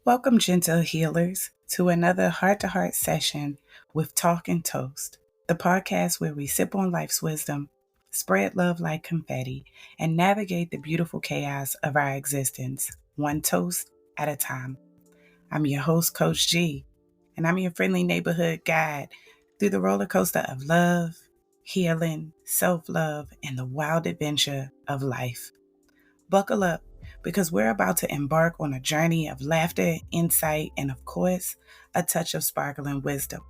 Welcome, gentle healers, to another heart to heart session with Talk and Toast, the podcast where we sip on life's wisdom, spread love like confetti, and navigate the beautiful chaos of our existence, one toast at a time. I'm your host, Coach G, and I'm your friendly neighborhood guide through the roller coaster of love, healing, self love, and the wild adventure of life. Buckle up because we're about to embark on a journey of laughter, insight, and of course, a touch of sparkling wisdom.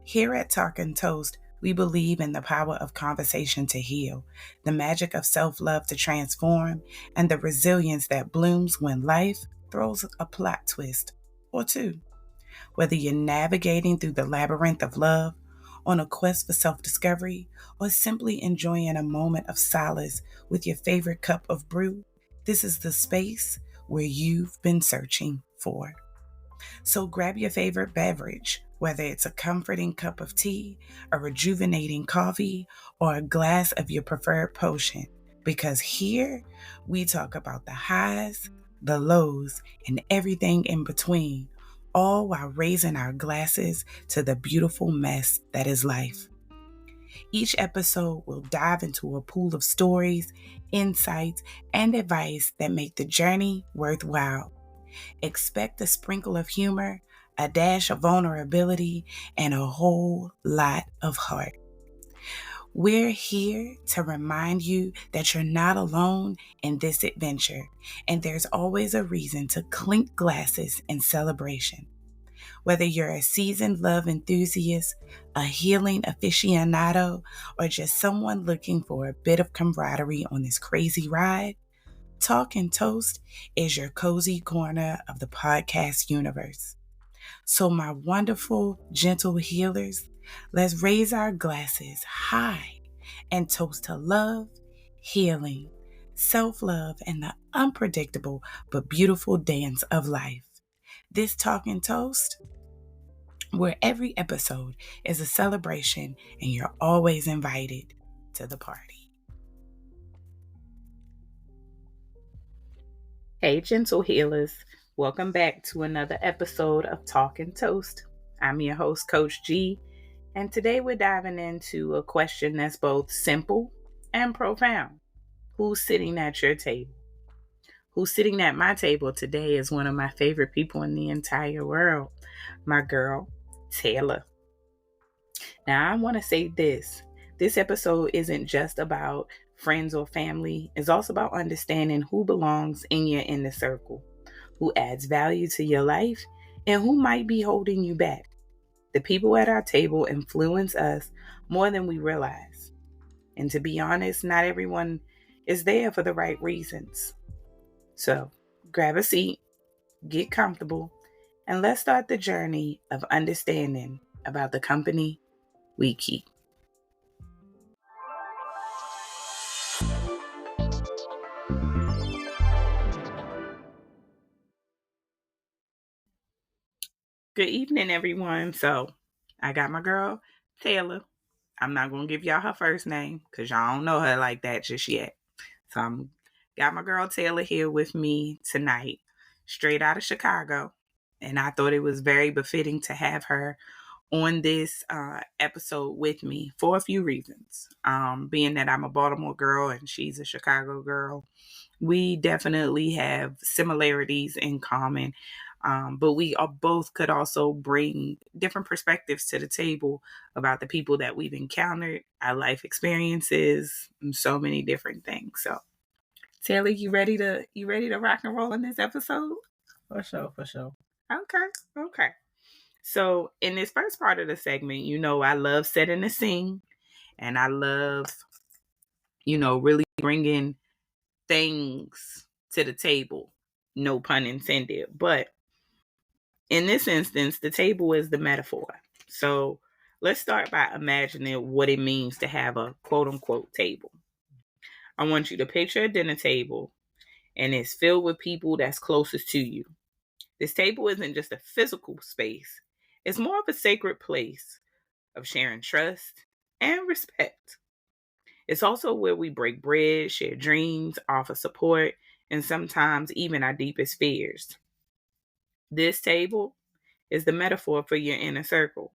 Here at Talk and Toast, we believe in the power of conversation to heal, the magic of self love to transform, and the resilience that blooms when life throws a plot twist or two. Whether you're navigating through the labyrinth of love, on a quest for self discovery, or simply enjoying a moment of solace with your favorite cup of brew, this is the space where you've been searching for. So grab your favorite beverage, whether it's a comforting cup of tea, a rejuvenating coffee, or a glass of your preferred potion, because here we talk about the highs, the lows, and everything in between, all while raising our glasses to the beautiful mess that is life. Each episode will dive into a pool of stories, insights, and advice that make the journey worthwhile. Expect a sprinkle of humor, a dash of vulnerability, and a whole lot of heart. We're here to remind you that you're not alone in this adventure, and there's always a reason to clink glasses in celebration. Whether you're a seasoned love enthusiast, a healing aficionado, or just someone looking for a bit of camaraderie on this crazy ride, Talk and Toast is your cozy corner of the podcast universe. So, my wonderful, gentle healers, let's raise our glasses high and toast to love, healing, self love, and the unpredictable but beautiful dance of life. This Talk and Toast, where every episode is a celebration and you're always invited to the party. Hey, gentle healers. Welcome back to another episode of Talk and Toast. I'm your host, Coach G, and today we're diving into a question that's both simple and profound. Who's sitting at your table? Who's sitting at my table today is one of my favorite people in the entire world, my girl, Taylor. Now, I want to say this. This episode isn't just about friends or family. It's also about understanding who belongs in your inner circle, who adds value to your life, and who might be holding you back. The people at our table influence us more than we realize. And to be honest, not everyone is there for the right reasons. So grab a seat, get comfortable, and let's start the journey of understanding about the company we keep. Good evening, everyone. So I got my girl, Taylor. I'm not going to give y'all her first name because y'all don't know her like that just yet. So I'm got my girl Taylor here with me tonight, straight out of Chicago. And I thought it was very befitting to have her on this episode with me for a few reasons. Being that I'm a Baltimore girl and she's a Chicago girl, we definitely have similarities in common. But we are both could also bring different perspectives to the table about the people that we've encountered, our life experiences, and so many different things. So, Taylor, you ready to rock and roll in this episode? For sure, for sure. Okay. So, in this first part of the segment, I love setting the scene, and I love, really bringing things to the table. No pun intended, but in this instance, the table is the metaphor. So let's start by imagining what it means to have a quote unquote table. I want you to picture a dinner table and it's filled with people that's closest to you. This table isn't just a physical space, it's more of a sacred place of sharing trust and respect. It's also where we break bread, share dreams, offer support, and sometimes even our deepest fears. This table is the metaphor for your inner circle,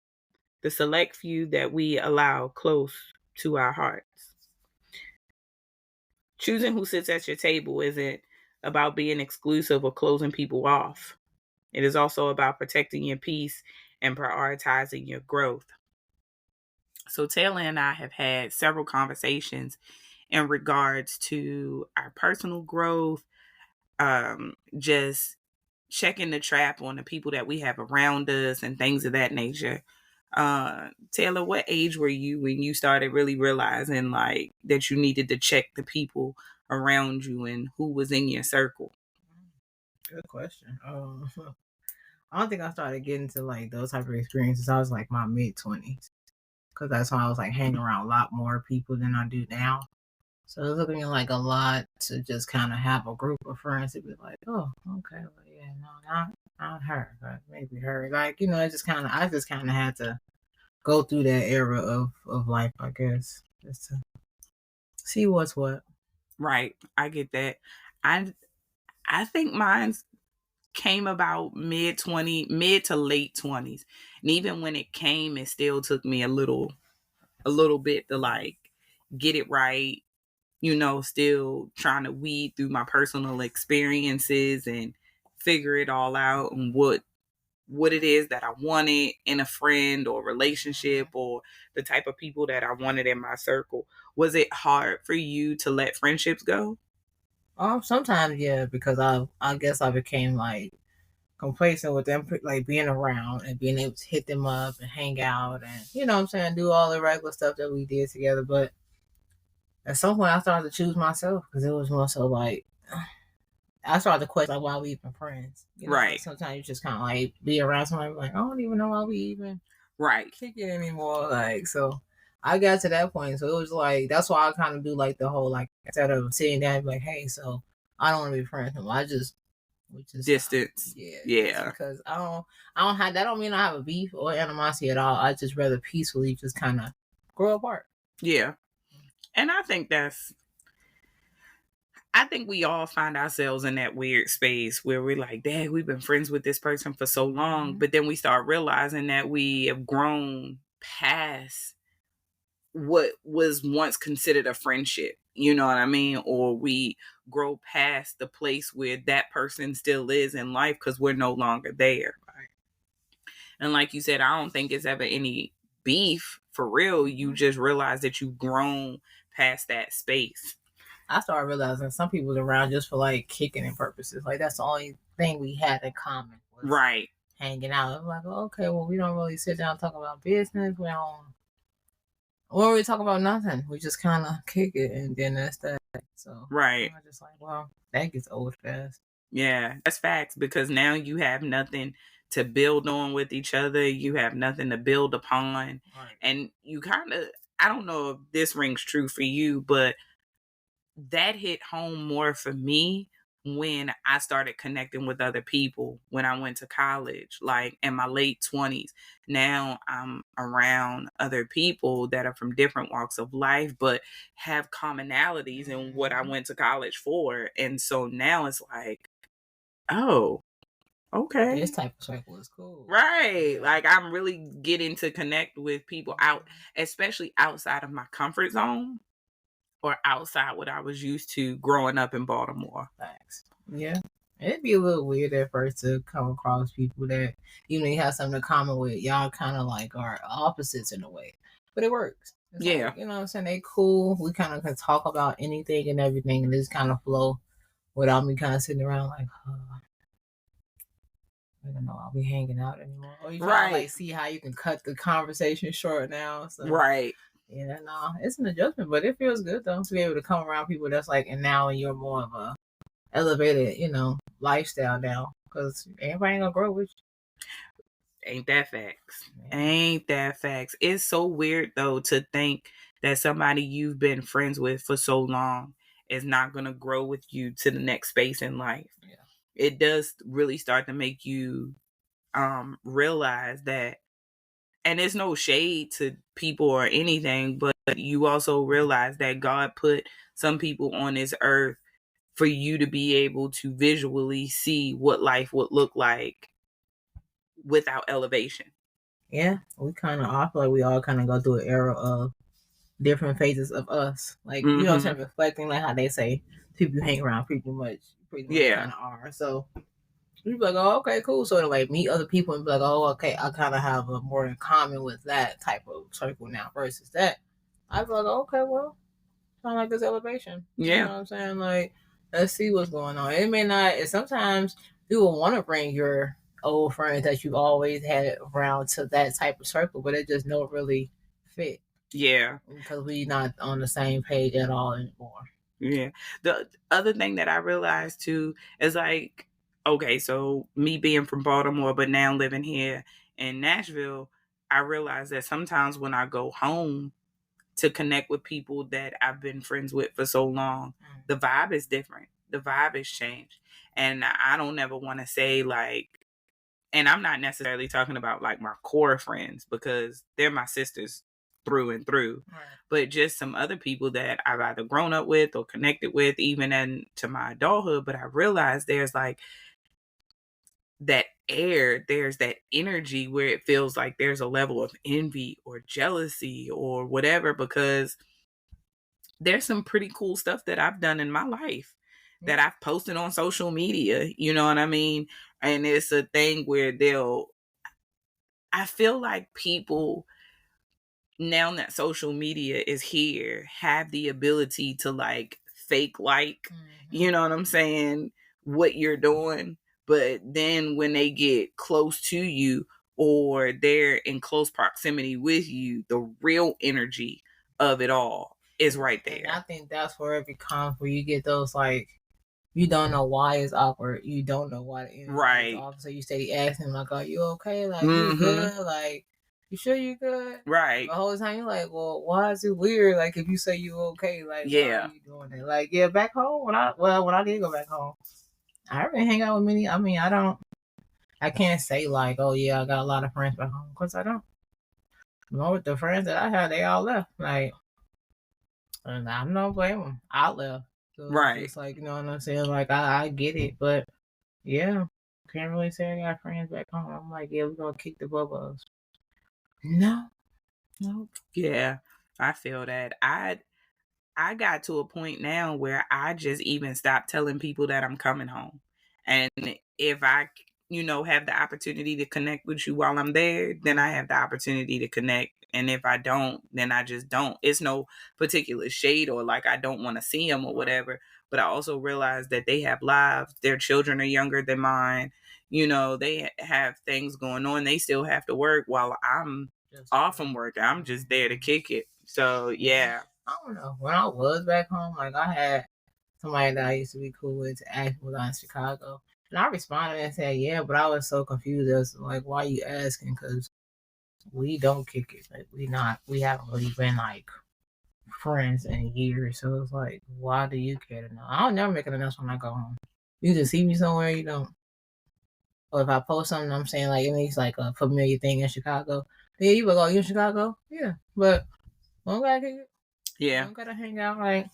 the select few that we allow close to our hearts. Choosing who sits at your table isn't about being exclusive or closing people off. It is also about protecting your peace and prioritizing your growth. So Taylor and I have had several conversations in regards to our personal growth, just checking the trap on the people that we have around us and things of that nature. Taylor, what age were you when you started really realizing like that you needed to check the people around you and who was in your circle? Good question. I don't think I started getting to like those type of experiences. I was like my mid-20s, because that's when I was like hanging around a lot more people than I do now. So it took me like a lot to just kind of have a group of friends to be like, oh, okay, well, yeah, no, not her, but maybe her. Like, I just kind of had to go through that era of life, I guess, just to see what's what. Right, I get that. I think mine's came about mid to late 20s, and even when it came, it still took me a little bit to like get it right. Still trying to weed through my personal experiences and figure it all out and what it is that I wanted in a friend or relationship or the type of people that I wanted in my circle. Was it hard for you to let friendships go? Sometimes, yeah, because I guess I became like complacent with them, like being around and being able to hit them up and hang out and what I'm saying, do all the regular stuff that we did together. But at some point, I started to choose myself because it was more so like I started to question like why we even friends. Right. Sometimes you just kind of like be around somebody like I don't even know why we even kick it anymore. Like so. I got to that point, so it was like that's why I kind of do like the whole like instead of sitting down and be like, hey, so I don't want to be friends with him. We just distance. Yeah. Because I don't have that. Don't mean I have a beef or animosity at all. I just rather peacefully just kind of grow apart. Yeah, and I think we all find ourselves in that weird space where we're like, dang, we've been friends with this person for so long, but then we start realizing that we have grown past what was once considered a friendship. You know what I mean? Or we grow past the place where that person still is in life because we're no longer there. Right. And like you said, I don't think it's ever any beef for real. You just realize that you've grown past that space. I started realizing some people was around just for like kicking in purposes. Like that's the only thing we had in common. Was right. Hanging out. I'm like, okay, well, we don't really sit down and talk about business. We don't. Or we talk about nothing. We just kind of kick it, and then that's that. So right. I'm just like, well, that gets old fast. Yeah, that's facts because now you have nothing to build on with each other. You have nothing to build upon. Right. And you kind of, I don't know if this rings true for you, but that hit home more for me when I started connecting with other people when I went to college, like in my late 20s. Now I'm around other people that are from different walks of life, but have commonalities in what I went to college for. And so now it's like, oh, okay. This type of circle is cool. Right. Like I'm really getting to connect with people out, especially outside of my comfort zone or outside what I was used to growing up in Baltimore. Thanks. Yeah. It'd be a little weird at first to come across people that you have something in common with. Y'all kind of like are opposites in a way, but it works. It's yeah. Like, you know what I'm saying? They cool. We kind of can talk about anything and everything and just kind of flow without me kind of sitting around like, oh, I don't know, I'll be hanging out anymore. Or you try to like see how you can cut the conversation short now. So. Right. Yeah, no, it's an adjustment, but it feels good though to be able to come around people that's like, and now you're more of a elevated, lifestyle now because everybody ain't gonna grow with you. Ain't that facts? Yeah. Ain't that facts? It's so weird though to think that somebody you've been friends with for so long is not gonna grow with you to the next space in life. Yeah. It does really start to make you realize that. And there's no shade to people or anything, but you also realize that God put some people on this earth for you to be able to visually see what life would look like without elevation. Yeah, we kind of, I feel like we all kind of go through an era of different phases of us. Like, you know what I'm saying? Mm-hmm. Reflecting, like how they say people you hang around pretty much Yeah. kind of are. So you be like, oh, okay, cool. So to like meet other people and be like, oh, okay, I kind of have a more in common with that type of circle now versus that. I feel like, okay, well, kind of like this elevation. You know Yeah. what I'm saying? Like, let's see what's going on. It may not. And sometimes you will want to bring your old friends that you always had around to that type of circle, but it just don't really fit. Yeah. Because we not on the same page at all anymore. Yeah. The other thing that I realized too is like, okay, so me being from Baltimore, but now living here in Nashville, I realized that sometimes when I go home to connect with people that I've been friends with for so long, the vibe is different. The vibe has changed. And I don't ever want to say like, and I'm not necessarily talking about like my core friends because they're my sisters through and through, Right. but just some other people that I've either grown up with or connected with, even into my adulthood. But I realized there's like that air, there's that energy where it feels like there's a level of envy or jealousy or whatever, because there's some pretty cool stuff that I've done in my life that I've posted on social media, you know what I mean? And it's a thing where I feel like people, now that social media is here, have the ability to like fake like, you know what I'm saying, what you're doing. But then when they get close to you or they're in close proximity with you, the real energy of it all is right there. And I think that's where it becomes where you get those like, you don't know why it's awkward. You don't know why the energy is off. So you steady asking like, "Are you okay? Like, you good? Like, you sure you good?" Right. The whole time you're like, "Well, why is it weird? Like, if you say you okay, like, why are you doing it?" Like, yeah, back home when I did go back home, I didn't hang out with many. I mean, I can't say like, "Oh yeah, I got a lot of friends back home," because I don't. Most of the friends that I had, they all left. Like, and I'm not blaming them. I left. So it's just like, you know what I'm saying? Like, I get it, but yeah, can't really say I got friends back home. I'm like, yeah, we're gonna kick the bubbles. No, no. Yeah, I feel that. I got to a point now where I just even stopped telling people that I'm coming home. And if I, have the opportunity to connect with you while I'm there, then I have the opportunity to connect. And if I don't, then I just don't. It's no particular shade or like I don't want to see them or whatever. But I also realize that they have lives. Their children are younger than mine. They have things going on. They still have to work while I'm off from work. I'm just there to kick it. So, yeah. I don't know. When I was back home, like I had somebody that I used to be cool with to ask me in Chicago. And I responded and said, yeah, but I was so confused as to, like, why you asking? Because we don't kick it. Like, we haven't really been, like, friends in years. So it's like, why do you care to know? I don't never make an announcement when I go home. You just see me somewhere, you don't. Or if I post something, I'm saying, like, it means, like, a familiar thing in Chicago. Yeah, you would go, you in Chicago? Yeah. But, we don't gotta kick it. Yeah. We don't gotta hang out, like,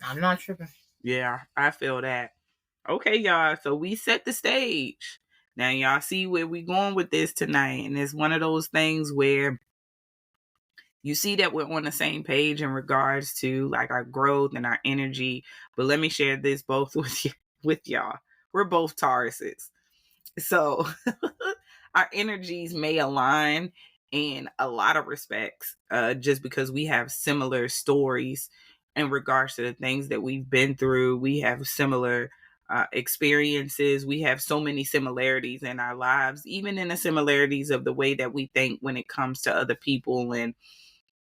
I'm not tripping. Yeah, I feel that. Okay, y'all. So we set the stage. Now y'all see where we going with this tonight. And it's one of those things where you see that we're on the same page in regards to like our growth and our energy. But let me share this both with y'all. We're both Tauruses. So our energies may align in a lot of respects, just because we have similar stories in regards to the things that we've been through. We have similar experiences. We have so many similarities in our lives, even in the similarities of the way that we think when it comes to other people and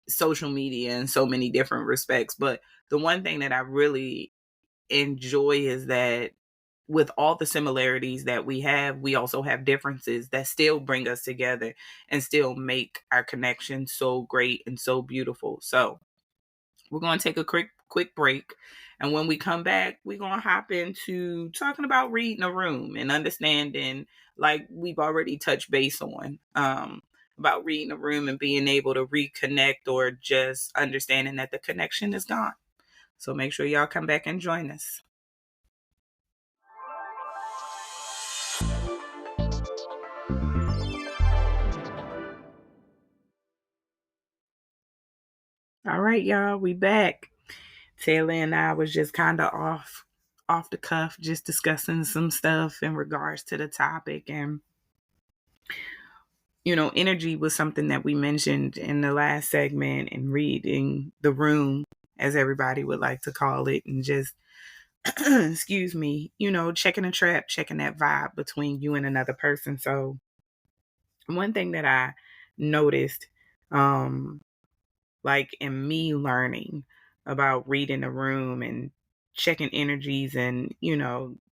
social media in so many different respects. But the one thing that I really enjoy is that with all the similarities that we also have differences that still bring us together and still make our connection so great and so beautiful. So we're going to take a quick break. And when we come back, we're going to hop into talking about reading a room and understanding, like we've already touched base on, about reading a room and being able to reconnect or just understanding that the connection is gone. So make sure y'all come back and join us. All right, y'all, we back. Taylor and I was just kind of off the cuff, just discussing some stuff in regards to the topic. And energy was something that we mentioned in the last segment, and reading the room, as everybody would like to call it, and just excuse me, checking a trap, checking that vibe between you and another person. So one thing that I noticed, like in me learning about reading the room and checking energies, and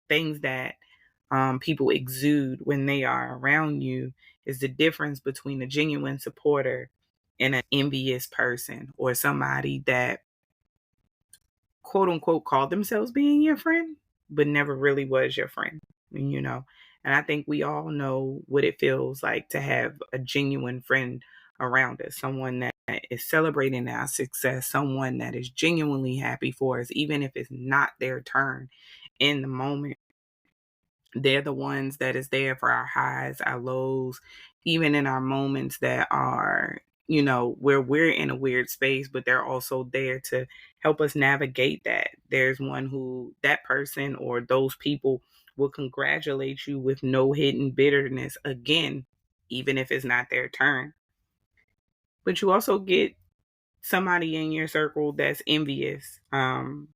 things that people exude when they are around you, is the difference between a genuine supporter and an envious person, or somebody that quote unquote called themselves being your friend but never really was your friend. And I think we all know what it feels like to have a genuine friend around us, someone that is celebrating our success, someone that is genuinely happy for us, even if it's not their turn in the moment. They're the ones that is there for our highs, our lows, even in our moments that are, where we're in a weird space, but they're also there to help us navigate that. There's one who, that person or those people will congratulate you with no hidden bitterness, again, even if it's not their turn. But you also get somebody in your circle that's envious. And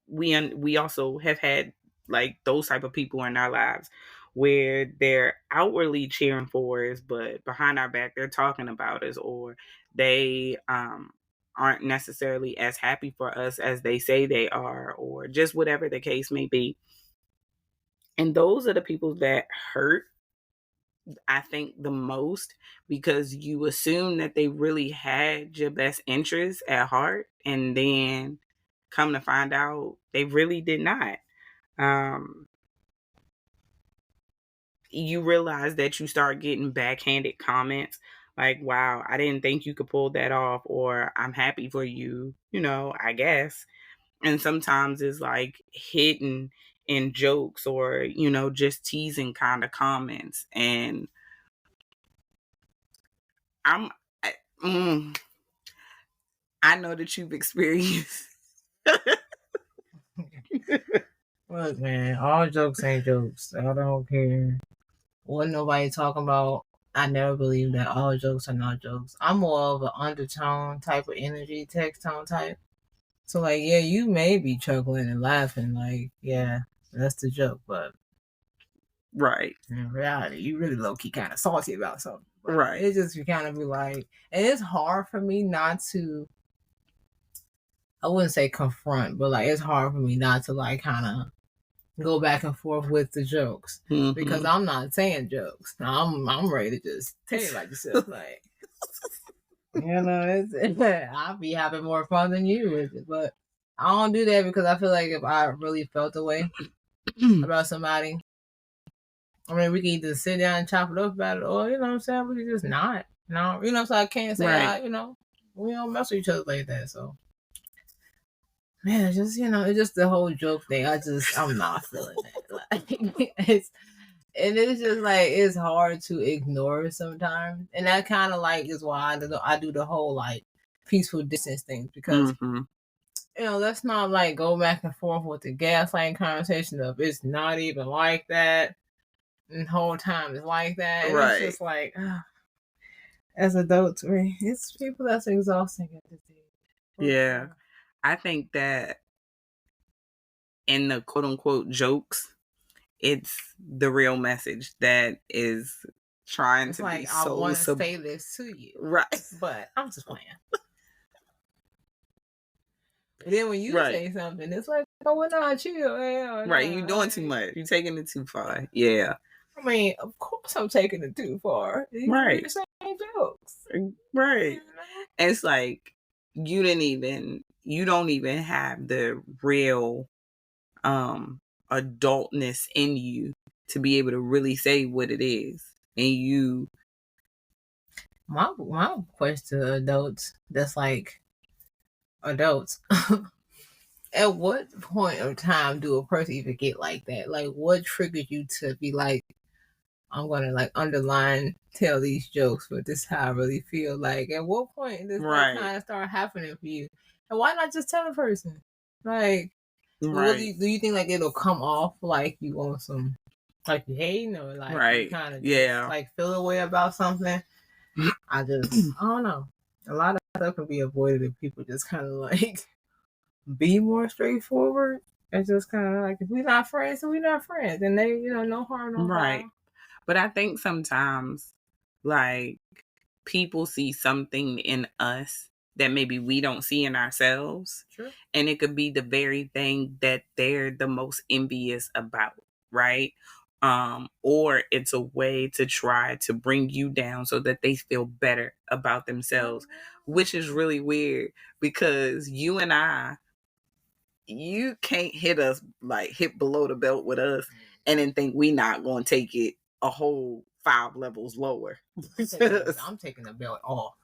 we also have had like those type of people in our lives where they're outwardly cheering for us, but behind our back they're talking about us, or they aren't necessarily as happy for us as they say they are, or just whatever the case may be. And those are the people that hurt, I think, the most, because you assume that they really had your best interest at heart, and then come to find out they really did not. Um, you realize that you start getting backhanded comments like, wow, I didn't think you could pull that off, or I'm happy for you, I guess. And sometimes it's like hidden in jokes, or, just teasing kind of comments. And I'm, I, mm, I know that you've experienced. Look, man, all jokes ain't jokes. I don't care what nobody talking about. I never believe that all jokes are not jokes. I'm more of an undertone type of energy, text tone type. So like, yeah, you may be chuckling and laughing, like, yeah, that's the joke, but Right. in reality, you really low key kind of salty about something. But Right. It just, you kind of be like, and it's hard for me not to, I wouldn't say confront, but like, it's hard for me not to like kind of go back and forth with the jokes, because I'm not saying jokes. I'm ready to just tell you about yourself, like, I'll be having more fun than you with it, but I don't do that because I feel like if I really felt the way about somebody, I mean, we can either sit down and chop it up about it, or what I'm saying, we can just not. So I can't say, Right. we don't mess with each other like that. So, man, it's just, it's just the whole joke thing. I'm not feeling it. Like, it's just like, it's hard to ignore sometimes. And that kind of like is why I do the whole like peaceful distance thing, because let's not like go back and forth with the gaslighting conversation of it's not even like that, and the whole time it's like that. And Right. It's just like, as adults, it's people that's exhausting at this age. Yeah. Sure. I think that in the quote unquote jokes, it's the real message that is trying to like, be so. I want to say this to you, right? But I'm just playing. And then when you say something, it's like, oh, we're not chill. Right, you're doing too much. You're taking it too far. Yeah. I mean, of course I'm taking it too far. Right. The same jokes. Right. And it's like you don't even have the real adultness in you to be able to really say what it is. And you, my question to adults, that's like adults. At what point of time do a person even get like that? Like, what triggered you to be like, I'm gonna like underline tell these jokes, but this is how I really feel. Like, at what point did this like kind of start happening for you? And why not just tell a person? Like, what do you think? Like, it'll come off like you want some, like you hating, or like you kind of just like feel a way about something? I don't know. A lot of stuff can be avoided if people just kind of like be more straightforward. It's just kind of like, if we're not friends, then we're not friends, and they, no harm, no foul. But I think sometimes, like, people see something in us that maybe we don't see in ourselves. Sure. And it could be the very thing that they're the most envious about, right? Or it's a way to try to bring you down so that they feel better about themselves, which is really weird because you and I, you can't hit below the belt with us and then think we not going to take it a whole 5 levels lower. I'm taking the belt off.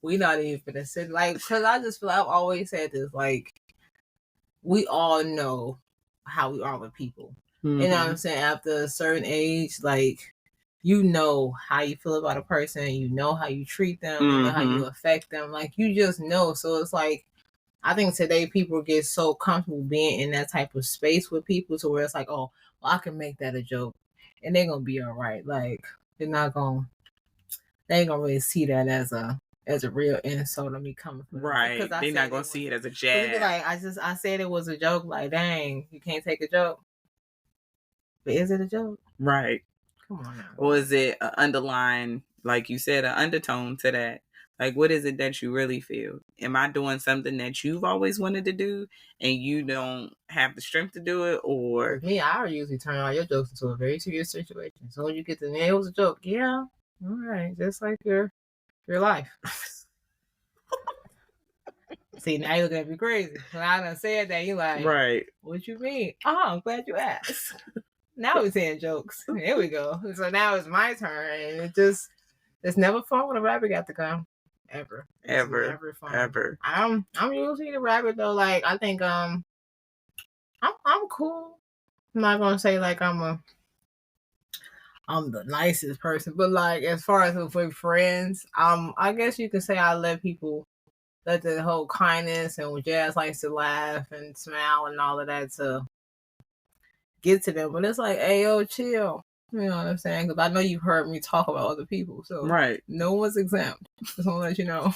We not even finna sit, like, because I just feel like I've always said this, like, we all know how we are with people. Mm-hmm. You know what I'm saying? After a certain age, like, you know how you feel about a person, you know how you treat them, you know how you affect them, like, you just know. So it's like, I think today people get so comfortable being in that type of space with people to where it's like, oh, well, I can make that a joke and they're gonna be all right. Like, they ain't gonna really see that as a real insult of me coming from them. Right. They're not gonna see it as a jab. Like, I said it was a joke, like, dang, you can't take a joke. But is it a joke? Right. Come on now. Or is it an underlying, like you said, an undertone to that? Like, what is it that you really feel? Am I doing something that you've always wanted to do and you don't have the strength to do it? Or me, I usually turn all your jokes into a very serious situation. So when you get to the end, it was a joke. Yeah. All right. Just like your life. See, now you're looking at me crazy. When I done said that, you like, right. What you mean? Oh, I'm glad you asked. Now we're saying jokes. Here we go. So now it's my turn, and it's never fun when a rabbit got to come. Ever. It's never fun. Ever. I'm usually the rabbit though. Like, I think I'm cool. I'm not gonna say like I'm the nicest person, but like, as far as with friends, I guess you could say I let the whole kindness and Jazz likes to laugh and smile and all of that to get to them. But it's like, hey, yo, chill. You know what I'm saying? Because I know you've heard me talk about other people. So right. No one's exempt. Just want to let you know.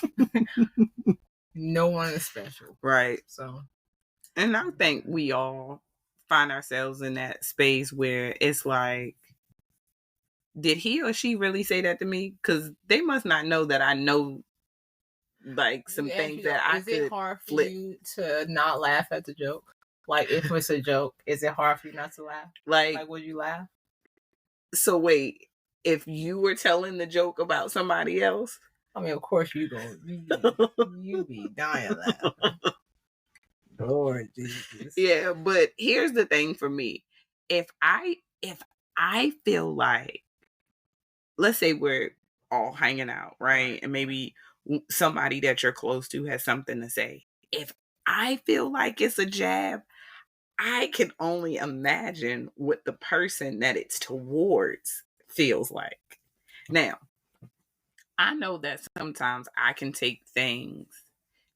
No one is special. Right. So. And I think we all find ourselves in that space where it's like, did he or she really say that to me? Because they must not know that I know like some things that I could. Is it hard for you to not laugh at the joke? Like, if it's a joke, is it hard for you not to laugh? Like, would you laugh? So wait, if you were telling the joke about somebody else? I mean, of course you be dying laughing. Lord Jesus. Yeah, but here's the thing for me. If I feel like, let's say we're all hanging out, right? And maybe somebody that you're close to has something to say. If I feel like it's a jab, I can only imagine what the person that it's towards feels like. Now, I know that sometimes I can take things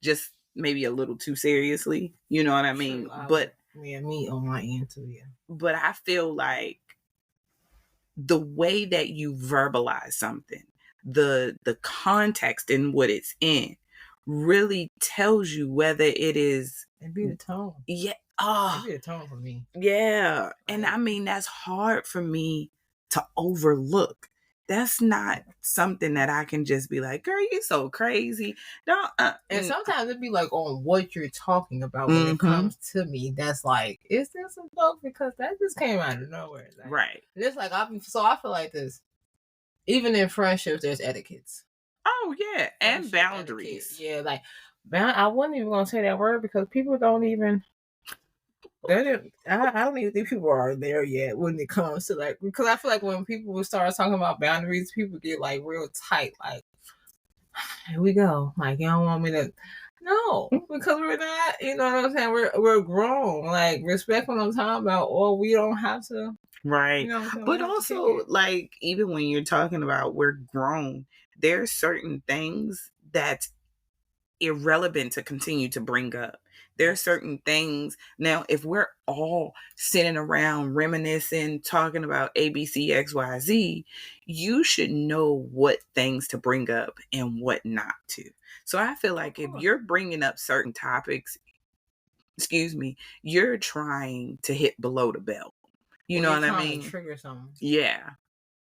just maybe a little too seriously. You know what I mean? Sure, but yeah, me on my end too, yeah. But I feel like the way that you verbalize something, the context in what it's in, really tells you whether it is. It'd be the tone. Yeah. It'd be the tone for me. Yeah. And I mean, that's hard for me to overlook. That's not something that I can just be like, girl, you so crazy. Don't. And sometimes it'd be like on what you're talking about when it comes to me. That's like, is this a joke? Because that just came out of nowhere. Like, right. And it's like, I feel like this. Even in friendships, there's etiquettes. Oh, yeah. And boundaries. Etiquette. Yeah, like, I wasn't even going to say that word because people don't even... I don't even think people are there yet when it comes to like, because I feel like when people start talking about boundaries, people get like real tight. Like, here we go. Like, you don't want me to. No, because we're not. You know what I'm saying? We're grown. Like, respect what I'm talking about, or we don't have to. Right. You know what I'm saying? But also, like, even when you're talking about we're grown, there's certain things that's irrelevant to continue to bring up. There are certain things. Now, if we're all sitting around reminiscing, talking about A, B, C, X, Y, Z, you should know what things to bring up and what not to. So I feel like if you're bringing up certain topics, you're trying to hit below the belt. You know what I mean? To trigger something. Yeah.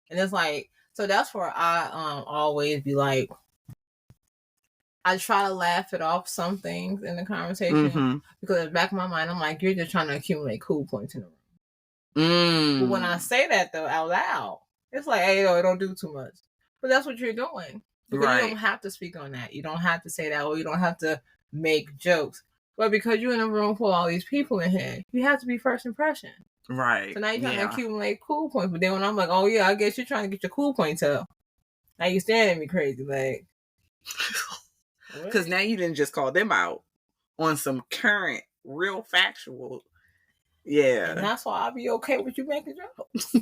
And it's like, so that's where I always be like, I try to laugh it off some things in the conversation because in the back of my mind, I'm like, you're just trying to accumulate cool points in the room. But when I say that though out loud, it's like, hey, yo, don't do too much. But that's what you're doing. Because you don't have to speak on that. You don't have to say that, or you don't have to make jokes. But because you're in a room full of all these people in here, you have to be first impression. Right. So now you're trying to accumulate cool points. But then when I'm like, oh yeah, I guess you're trying to get your cool points up. Now you staring at me crazy, like. Because now you didn't just call them out on some current, real factual. Yeah. And that's why I'll be okay with you making jokes.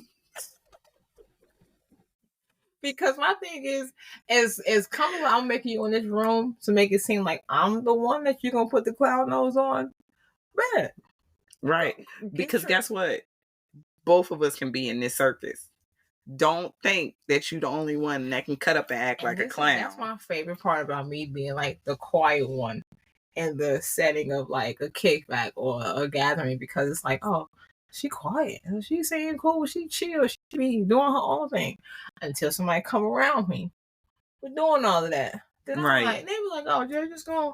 Because my thing is coming what I'm making you in this room to make it seem like I'm the one that you're going to put the clown nose on. Man. Right. Because guess what? Both of us can be in this circus. Don't think that you're the only one that can cut up and act like a clown. That's my favorite part about me being like the quiet one in the setting of like a kickback or a gathering, because it's like, oh, she quiet. She's saying cool. She chill. She be doing her own thing until somebody come around me. We're doing all of that. Then I'm like, they be like, oh, they're just going.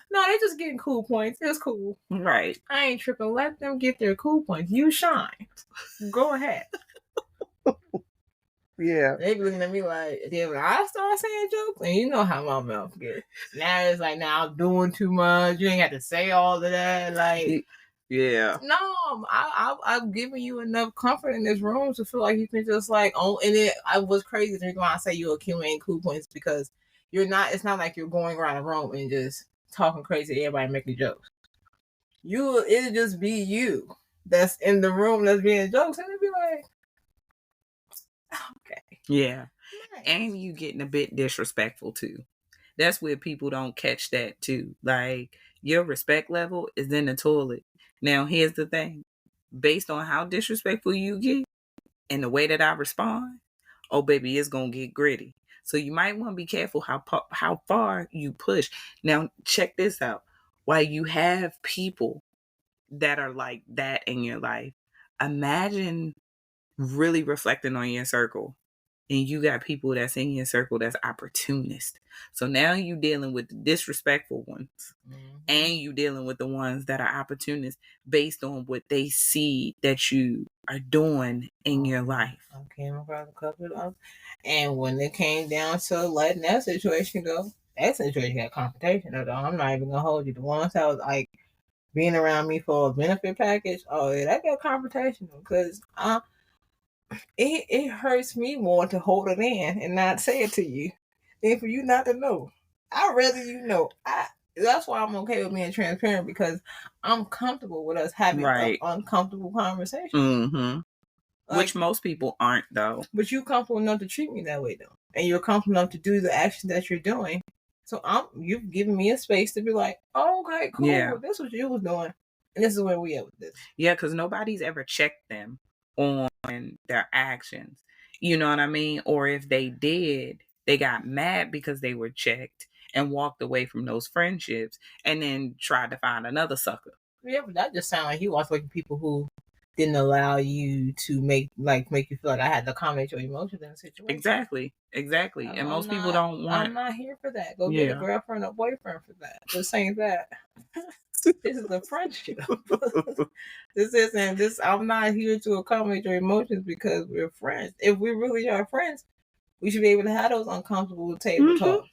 No, they just getting cool points. It's cool. Right. I ain't tripping. Let them get their cool points. You shine. Go ahead. Yeah. They be looking at me like, then when I start saying jokes, and you know how my mouth gets. Now it's like, now I'm doing too much. You ain't got to say all of that. Like, yeah. No, I've given you enough comfort in this room to feel like you can just like, oh, and I was crazy to when I say you accumulating cool points, because you're not, it's not like you're going around the room and just talking crazy to everybody making jokes. It'll just be you that's in the room that's being jokes, and it'll be like, okay. Yeah. Nice. And you getting a bit disrespectful too. That's where people don't catch that too. Like, your respect level is in the toilet. Now, here's the thing. Based on how disrespectful you get and the way that I respond, oh, baby, it's going to get gritty. So you might want to be careful how far you push. Now, check this out. While you have people that are like that in your life, imagine really reflecting on your circle. And you got people that's in your circle that's opportunist. So now you dealing with the disrespectful ones. And you dealing with the ones that are opportunists based on what they see that you are doing in your life. I came across a couple of, and when it came down to letting that situation go, that situation got confrontation. Though I'm not even gonna hold you. The ones that was like being around me for a benefit package, oh yeah, that got confrontational, because it hurts me more to hold it in and not say it to you than for you not to know. I'd rather you know. That's why I'm okay with being transparent, because I'm comfortable with us having an uncomfortable conversation. Mm-hmm. Like, which most people aren't, though. But you're comfortable enough to treat me that way, though. And you're comfortable enough to do the action that you're doing. So you've given me a space to be like, oh, okay, cool. Yeah. This is what you was doing. And this is where we at with this. Yeah, because nobody's ever checked them on their actions. You know what I mean? Or if they did, they got mad because they were checked and walked away from those friendships and then tried to find another sucker. Yeah, but that just sounds like you was looking people who didn't allow you to make you feel like I had to accommodate your emotions in a situation. Exactly. And most people don't want. I'm not here for that. Go get a girlfriend or boyfriend for that. This ain't that. This is a friendship. This isn't this. I'm not here to accommodate your emotions because we're friends. If we really are friends, we should be able to have those uncomfortable table talks.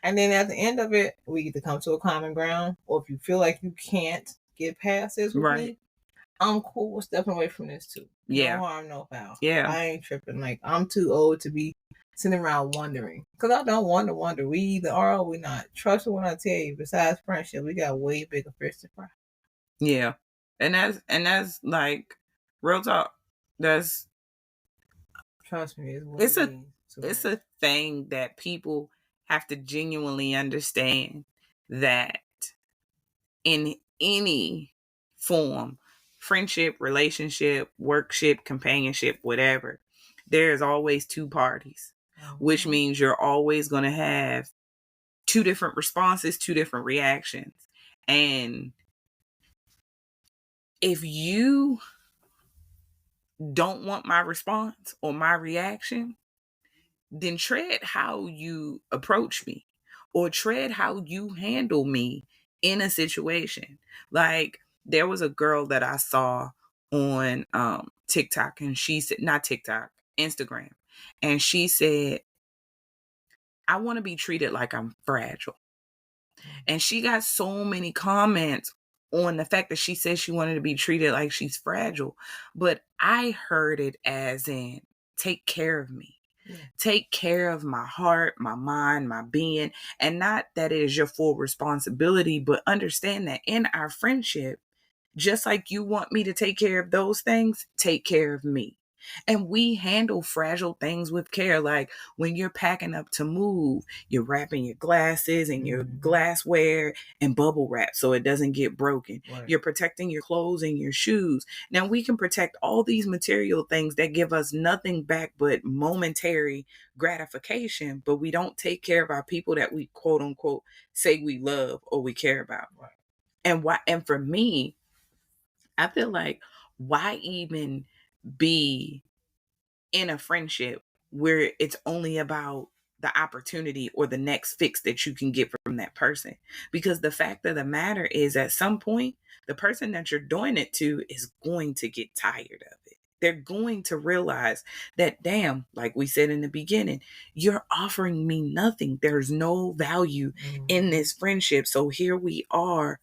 And then at the end of it, we either come to a common ground, or if you feel like you can't get past this with me, I'm cool with stepping away from this too. Yeah. No harm, no foul. Yeah. I ain't tripping. Like, I'm too old to be sitting around wondering. Because I don't want to wonder. We either are or we not. Trust me when I tell you, besides friendship, we got way bigger fish to fry. Yeah. And that's like real talk. That's Trust me, it's a thing that people have to genuinely understand, that in any form, friendship, relationship, workship, companionship, whatever, there's always two parties, which means you're always going to have two different responses, two different reactions. And if you don't want my response or my reaction, then tread how you approach me or tread how you handle me in a situation. Like, there was a girl that I saw on TikTok, and she said, not TikTok, Instagram. And she said, I want to be treated like I'm fragile. And she got so many comments on the fact that she said she wanted to be treated like she's fragile. But I heard it as in, take care of me. Yeah. Take care of my heart, my mind, my being. And not that it is your full responsibility, but understand that in our friendship, just like you want me to take care of those things, take care of me. And we handle fragile things with care. Like when you're packing up to move, you're wrapping your glasses and your glassware and bubble wrap so it doesn't get broken. Right. You're protecting your clothes and your shoes. Now we can protect all these material things that give us nothing back but momentary gratification, but we don't take care of our people that we quote unquote say we love or we care about. Right. And for me, I feel like, why even be in a friendship where it's only about the opportunity or the next fix that you can get from that person? Because the fact of the matter is, at some point, the person that you're doing it to is going to get tired of it. They're going to realize that, damn, like we said in the beginning, you're offering me nothing. There's no value in this friendship. So here we are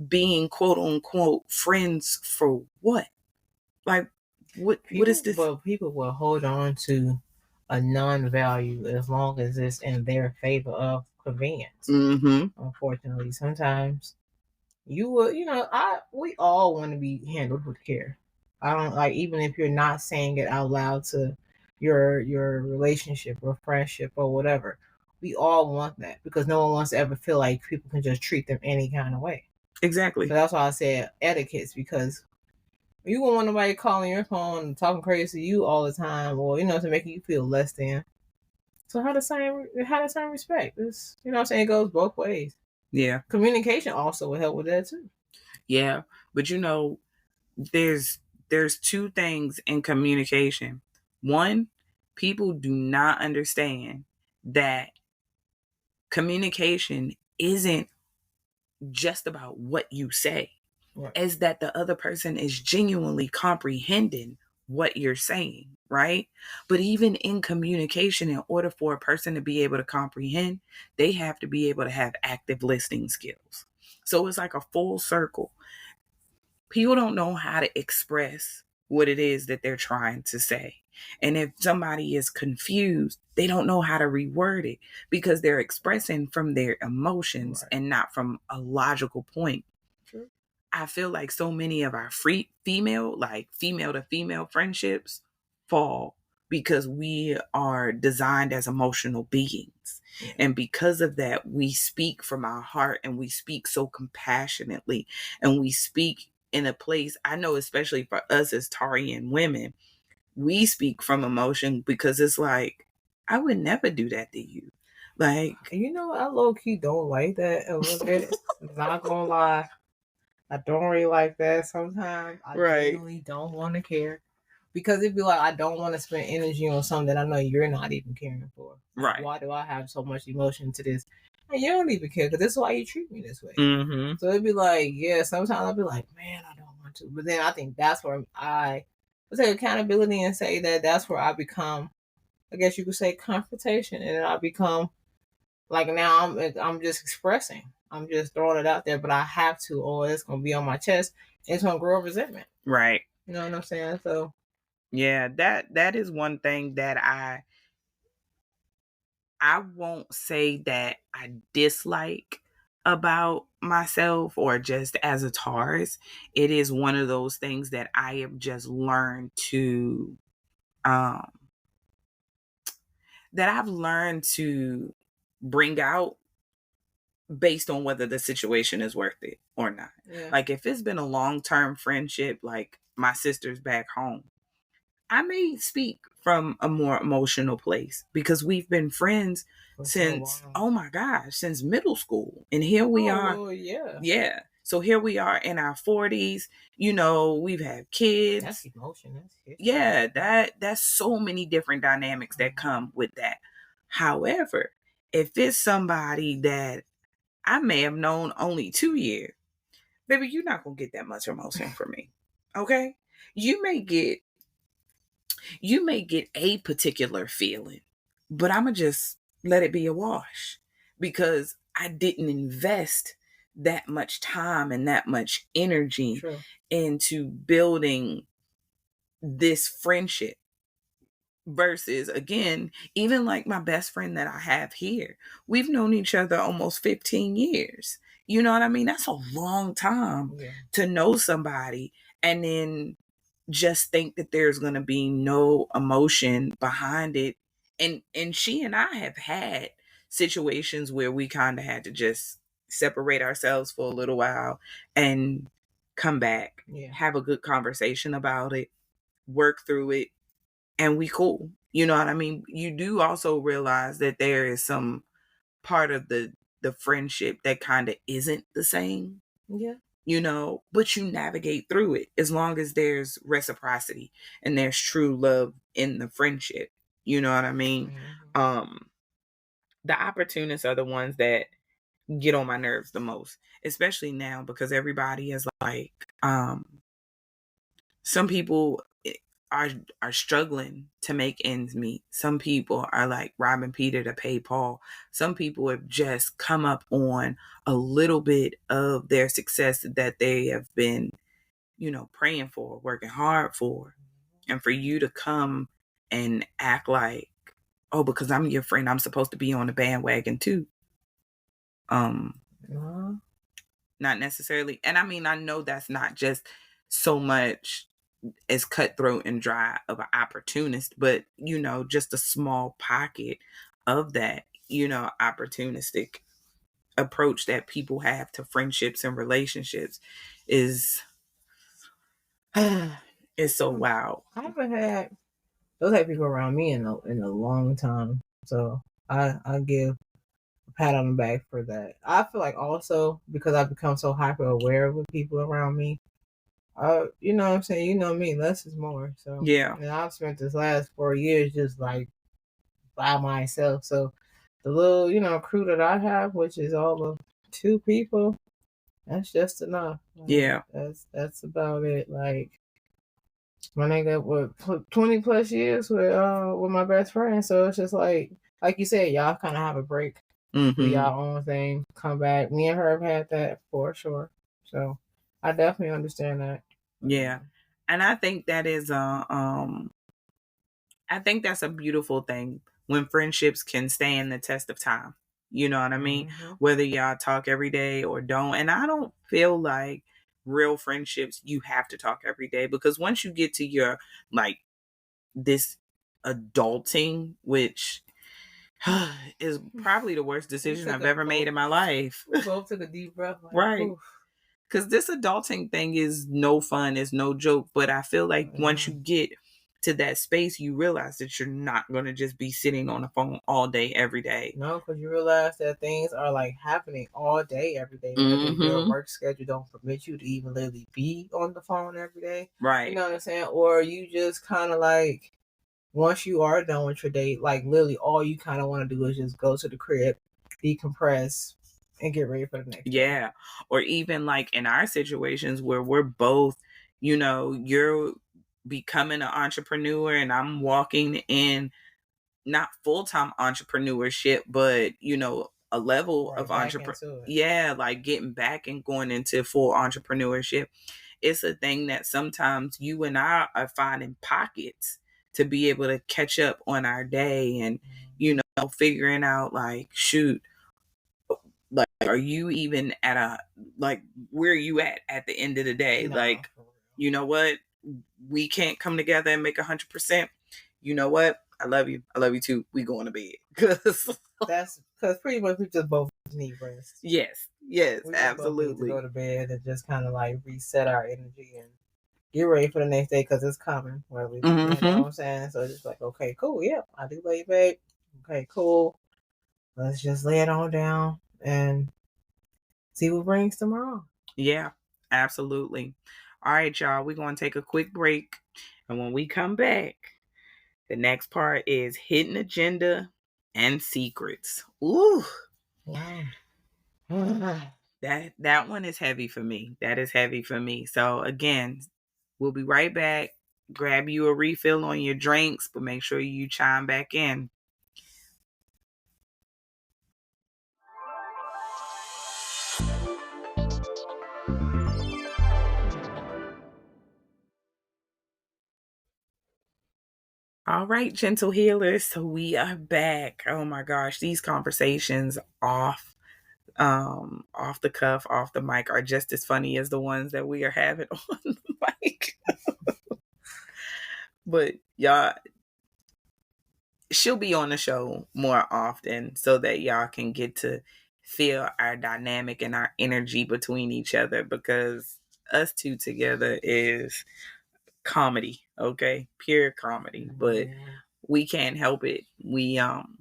being quote unquote friends for what? Like, what is this? But people will hold on to a non-value as long as it's in their favor of convenience. Unfortunately, sometimes we all want to be handled with care. I don't like, even if you're not saying it out loud to your relationship or friendship or whatever, we all want that, because no one wants to ever feel like people can just treat them any kind of way. Exactly. So that's why I said etiquettes, because you won't want nobody calling your phone and talking crazy to you all the time, or to make you feel less than. So how the same respect? It's, what I'm saying, it goes both ways. Yeah. Communication also will help with that too. Yeah, but there's two things in communication. One, people do not understand that communication isn't just about what you say. Right. Is that the other person is genuinely comprehending what you're saying, right? But even in communication, in order for a person to be able to comprehend, they have to be able to have active listening skills. So it's like a full circle. People don't know how to express what it is that they're trying to say. And if somebody is confused, they don't know how to reword it because they're expressing from their emotions, right, and not from a logical point. True. I feel like so many of our female to female friendships fall because we are designed as emotional beings. Yeah. And because of that, we speak from our heart, and we speak so compassionately, and we speak in a place, I know, especially for us as Tarian women, we speak from emotion because it's like, I would never do that to you. Like, I low key don't like that a little bit. I'm not gonna lie. I don't really like that sometimes. I genuinely don't want to care, because it'd be like, I don't want to spend energy on something that I know you're not even caring for. Like, right. Why do I have so much emotion to this? And you don't even care, because this is why you treat me this way. Mm-hmm. So it'd be like, yeah, sometimes I'll be like, man, I don't want to. But then I think that's where I would take accountability and say that that's where I become, I guess you could say, confrontation. And I become like, now I'm just expressing. I'm just throwing it out there, but I have to, or it's going to be on my chest. It's gonna grow resentment. Right. You know what I'm saying? So yeah, that is one thing that I won't say that I dislike about myself or just as a Taurus. It is one of those things that I have just learned to um that I've learned to bring out based on whether the situation is worth it or not. yeah, Like if it's been a long-term friendship, like my sister's back home, I may speak from a more emotional place because we've been friends for so since, long. oh my gosh, since middle school. And here we are. Lord, yeah. Yeah. So here we are in our 40s. We've had That's kids. emotion. That's history. Yeah, that's so many different dynamics that come with that. However, if it's somebody that I may have known only 2 years, baby, you're not gonna get that much emotion from me. Okay? You may get a particular feeling, but I'ma just let it be a wash because I didn't invest that much time and that much energy True. into building this friendship versus again, even like my best friend that I have here, we've known each other almost 15 years. You know what I mean? That's a long time Yeah. to know somebody and then just think that there's going to be no emotion behind it. And she and I have had situations where we kind of had to just separate ourselves for a little while and come back, Yeah. have a good conversation about it, work through it, and we cool. You know what I mean? You do also realize that there is some part of the friendship that kind of isn't the same, Yeah. but you navigate through it as long as there's reciprocity and there's true love in the friendship. You know what I mean? Mm-hmm. The opportunists are the ones that get on my nerves the most, especially now because everybody is like, some people are are struggling to make ends meet. Some people are like robbing Peter to pay Paul. Some people have just come up on a little bit of their success that they have been, praying for, working hard for. And for you to come and act like, oh, because I'm your friend, I'm supposed to be on the bandwagon too. Uh-huh. Not necessarily. And I mean, I know that's not just so much as cutthroat and dry of an opportunist, but just a small pocket of that, opportunistic approach that people have to friendships and relationships is is so wild. I haven't had those type of people around me in a long time. So I give a pat on the back for that. I feel like also because I've become so hyper aware of the people around me. You know what I'm saying? You know me, less is more. So Yeah. and I've spent this last 4 years just like by myself. So the little, crew that I have, which is all of 2 people, that's just enough. Yeah. That's about it. Like my nigga with 20 plus years with my best friend. So it's just like you said, y'all kind of have a break, do y'all own thing, come back. Me and her have had that for sure. So I definitely understand that. Yeah. And I think that is I think that's a beautiful thing when friendships can stand the test of time. You know what I mean? Mm-hmm. Whether y'all talk every day or don't. And I don't feel like real friendships you have to talk every day because once you get to your like this adulting, which is probably the worst decision I've ever made in my life. We both took a deep breath. Like, right. Oof. Because this adulting thing is no fun, it's no joke. But I feel like once you get to that space, you realize that you're not going to just be sitting on the phone all day, every day. No, because you realize that things are like happening all day, every day. Whether your work schedule don't permit you to even literally be on the phone every day. Right. You know what I'm saying? Or you just kind of like, once you are done with your day, like literally all you kind of want to do is just go to the crib, decompress, and get ready for the next day. Yeah. Or even like in our situations where we're both, you're becoming an entrepreneur and I'm walking in not full-time entrepreneurship, but a level of entrepreneur. Yeah, like getting back and going into full entrepreneurship. it's a thing that sometimes you and I are finding pockets to be able to catch up on our day and, figuring out like, shoot, like, are you even at a, like, where are you at the end of the day? No, like, you know what? We can't come together and make 100%. You know what? I love you. I love you too. We going to bed. That's because pretty much we just both need rest. Yes, We just both need to absolutely. go to bed and just kind of like reset our energy and get ready for the next day because it's coming. Whether we, you know what I'm saying? So it's just like, okay, cool, yeah, I do lay back. Okay, cool. Let's just lay it on down and see what brings tomorrow. Yeah, absolutely. All right, y'all, we're going to take a quick break. And when we come back, the next part is hidden agenda and secrets. Ooh. Wow. That one is heavy for me. That is heavy for me. So again, we'll be right back. Grab you a refill on your drinks, but make sure you chime back in. All right, gentle healers. So we are back. Oh my gosh, these conversations off the cuff, off the mic are just as funny as the ones that we are having on the mic. But y'all, she'll be on the show more often so that y'all can get to feel our dynamic and our energy between each other, because us two together is comedy, okay? Pure comedy. But we can't help it. We in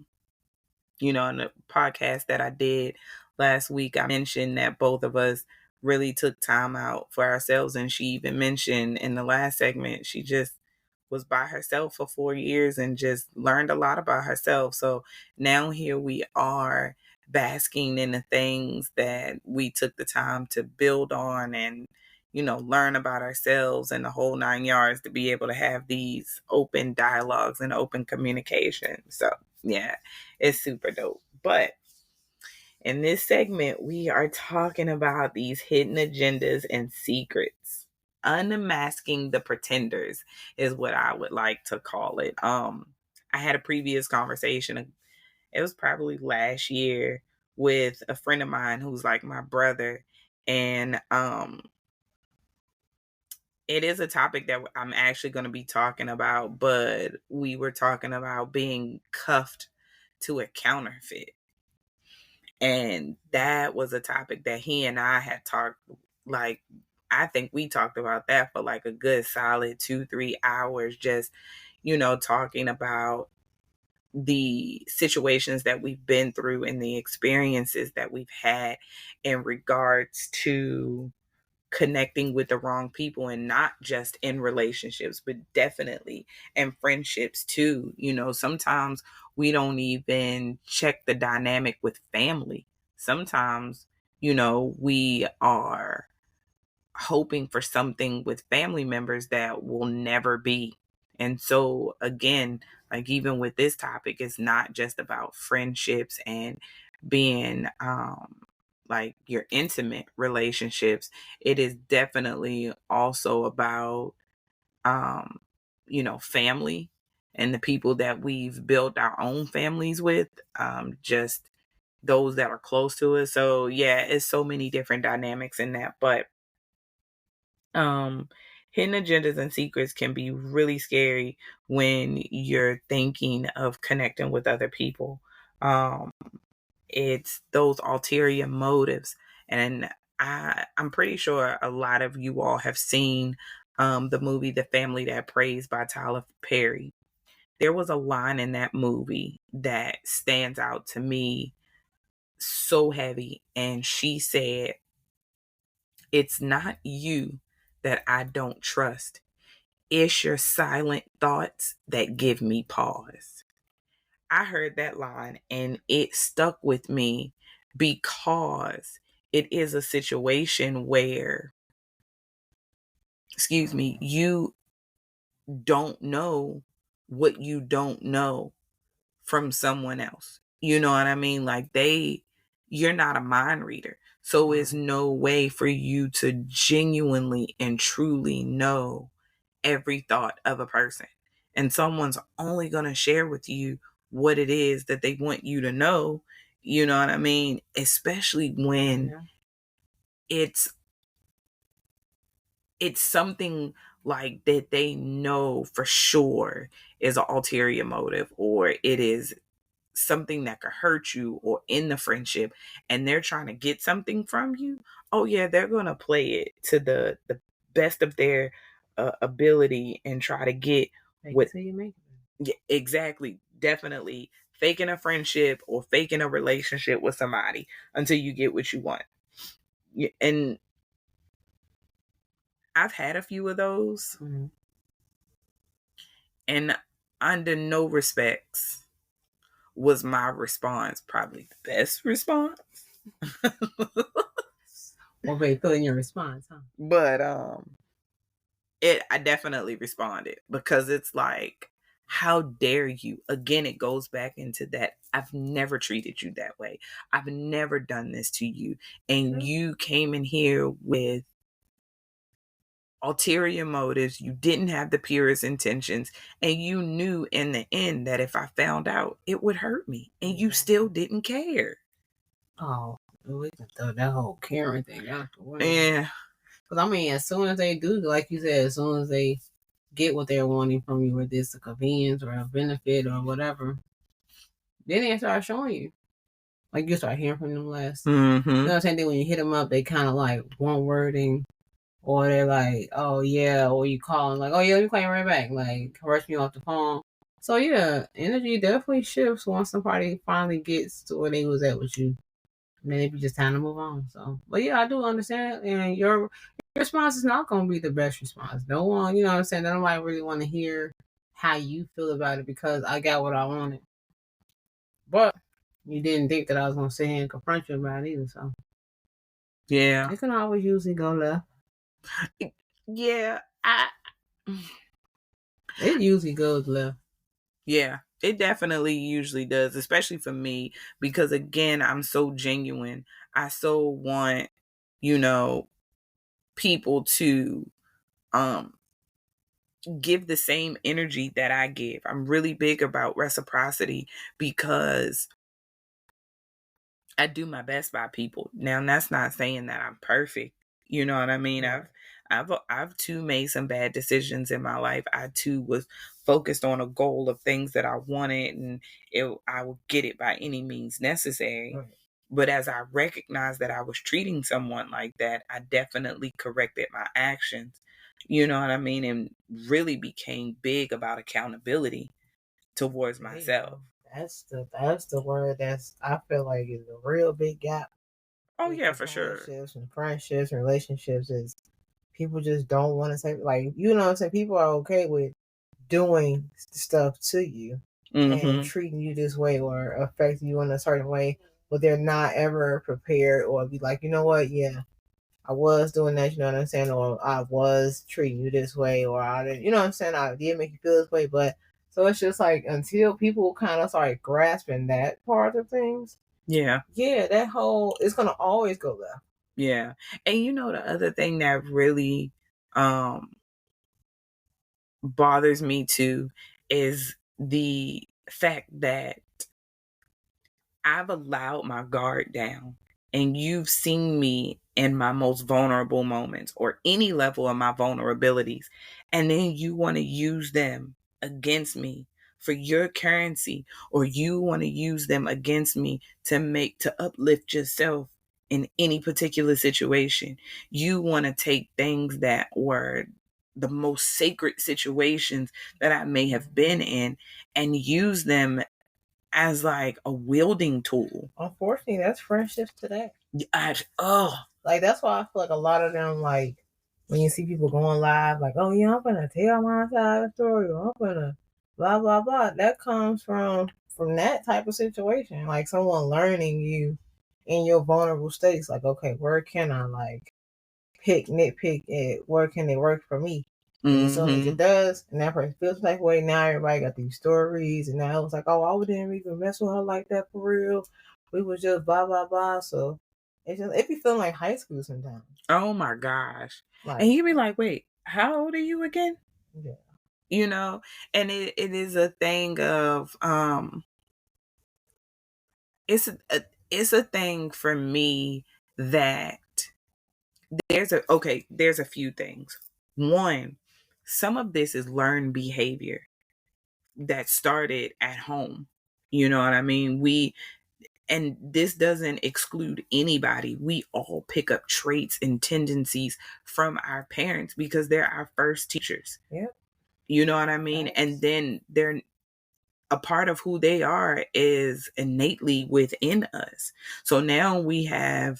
the podcast that I did last week, I mentioned that both of us really took time out for ourselves. And she even mentioned in the last segment, she just was by herself for 4 years and just learned a lot about herself. So now here we are basking in the things that we took the time to build on and, learn about ourselves and the whole 9 yards to be able to have these open dialogues and open communication. So yeah, it's super dope. But in this segment, we are talking about these hidden agendas and secrets. Unmasking the pretenders is what I would like to call it. I had a previous conversation, it was probably last year, with a friend of mine who's like my brother. And it is a topic that I'm actually going to be talking about, but we were talking about being cuffed to a counterfeit. And that was a topic that he and I had talked, like, I think we talked about that for like a good solid 2-3 hours, just, talking about the situations that we've been through and the experiences that we've had in regards to connecting with the wrong people, and not just in relationships, but definitely in friendships too. Sometimes we don't even check the dynamic with family. Sometimes, we are hoping for something with family members that will never be. And so again, like even with this topic, it's not just about friendships and being like your intimate relationships. It is definitely also about family and the people that we've built our own families with, just those that are close to us. So yeah, it's so many different dynamics in that. But hidden agendas and secrets can be really scary when you're thinking of connecting with other people. It's those ulterior motives. And I'm pretty sure a lot of you all have seen the movie The Family That Prays by Tyler Perry. There was a line in that movie that stands out to me so heavy. And she said, "It's not you that I don't trust. It's your silent thoughts that give me pause." I heard that line and it stuck with me because it is a situation where, you don't know what you don't know from someone else. You know what I mean? Like you're not a mind reader. So it's no way for you to genuinely and truly know every thought of a person. And someone's only going to share with you what it is that they want you to know. You know what I mean? Especially when it's something like that they know for sure is an ulterior motive, or it is something that could hurt you or in the friendship, and they're trying to get something from you. Oh yeah, they're going to play it to the best of their ability and try to get what you make it. Yeah, exactly, definitely faking a friendship or faking a relationship with somebody until you get what you want. And I've had a few of those. And under no respects was my response probably the best response. Well, they put in your response, huh? But I definitely responded, because it's like, how dare you? Again, it goes back into that I've never treated you that way. I've never done this to you. And you came in here with ulterior motives. You didn't have the purest intentions, and you knew in the end that if I found out, it would hurt me, and you still didn't care. Oh, we can throw that whole caring thing out the way. Yeah. Because, I mean, as soon as they do, like you said, as soon as they get what they're wanting from you, whether it's a convenience or a benefit or whatever, then they start showing you. Like, you start hearing from them less. Mm-hmm. You know what I'm saying? Then when you hit them up, they kind of like one wording, or they're like, oh, yeah, or you call them like, oh, yeah, let me call you right back. Like, rush me off the phone. So, yeah, energy definitely shifts once somebody finally gets to where they was at with you. And then it be just time to move on. So, but yeah, I do understand. And your response is not going to be the best response. No one, you know what I'm saying? Nobody really want to hear how you feel about it, because I got what I wanted. But you didn't think that I was going to sit here and confront you about it either. So, yeah, it can always usually go left. Yeah, It usually goes left. Yeah, it definitely usually does, especially for me, because again, I'm so genuine. I so want, people to give the same energy that I give. I'm really big about reciprocity, because I do my best by people. Now, that's not saying that I'm perfect. You know what I mean? Right. I've too made some bad decisions in my life. I too was focused on a goal of things that I wanted, and I would get it by any means necessary. Right. But as I recognized that I was treating someone like that, I definitely corrected my actions. You know what I mean? And really became big about accountability towards myself. That's the word that's, I feel like, is a real big gap. Oh yeah, for sure. And friendships and relationships is people just don't want to say, like, you know what I'm saying? People are okay with doing stuff to you and treating you this way or affecting you in a certain way, but they're not ever prepared or be like, you know what? Yeah, I was doing that, you know what I'm saying? Or I was treating you this way, or I didn't, you know what I'm saying? I did make you feel this way, but so it's just like until people kind of start grasping that part of things, yeah, that whole, it's gonna always go left. Yeah. And the other thing that really bothers me too is the fact that I've allowed my guard down, and you've seen me in my most vulnerable moments or any level of my vulnerabilities, and then you want to use them against me for your currency, or you want to use them against me to uplift yourself in any particular situation. You want to take things that were the most sacred situations that I may have been in and use them as like a wielding tool. Unfortunately, that's friendships today. Oh, Like, that's why I feel like a lot of them, like, when you see people going live, like, oh yeah, I'm gonna tell my side of the story, or I'm gonna blah blah blah. That comes from that type of situation, like someone learning you in your vulnerable states. Like, okay, where can I like nitpick at? Where can it work for me? And as soon as it does, and that person feels that way, now everybody got these stories, and now it's like, oh, I didn't even mess with her like that for real. We was just blah blah blah. So it be feeling like high school sometimes. Oh my gosh. Like, And you be like, wait, how old are you again? yeah. You know, and it is a thing of it's a thing for me that there's a few things. One, some of this is learned behavior that started at home. You know what I mean? And this doesn't exclude anybody. We all pick up traits and tendencies from our parents because they're our first teachers. Yep. You know what I mean? Thanks. And then they're a part of who they are is innately within us. So now we're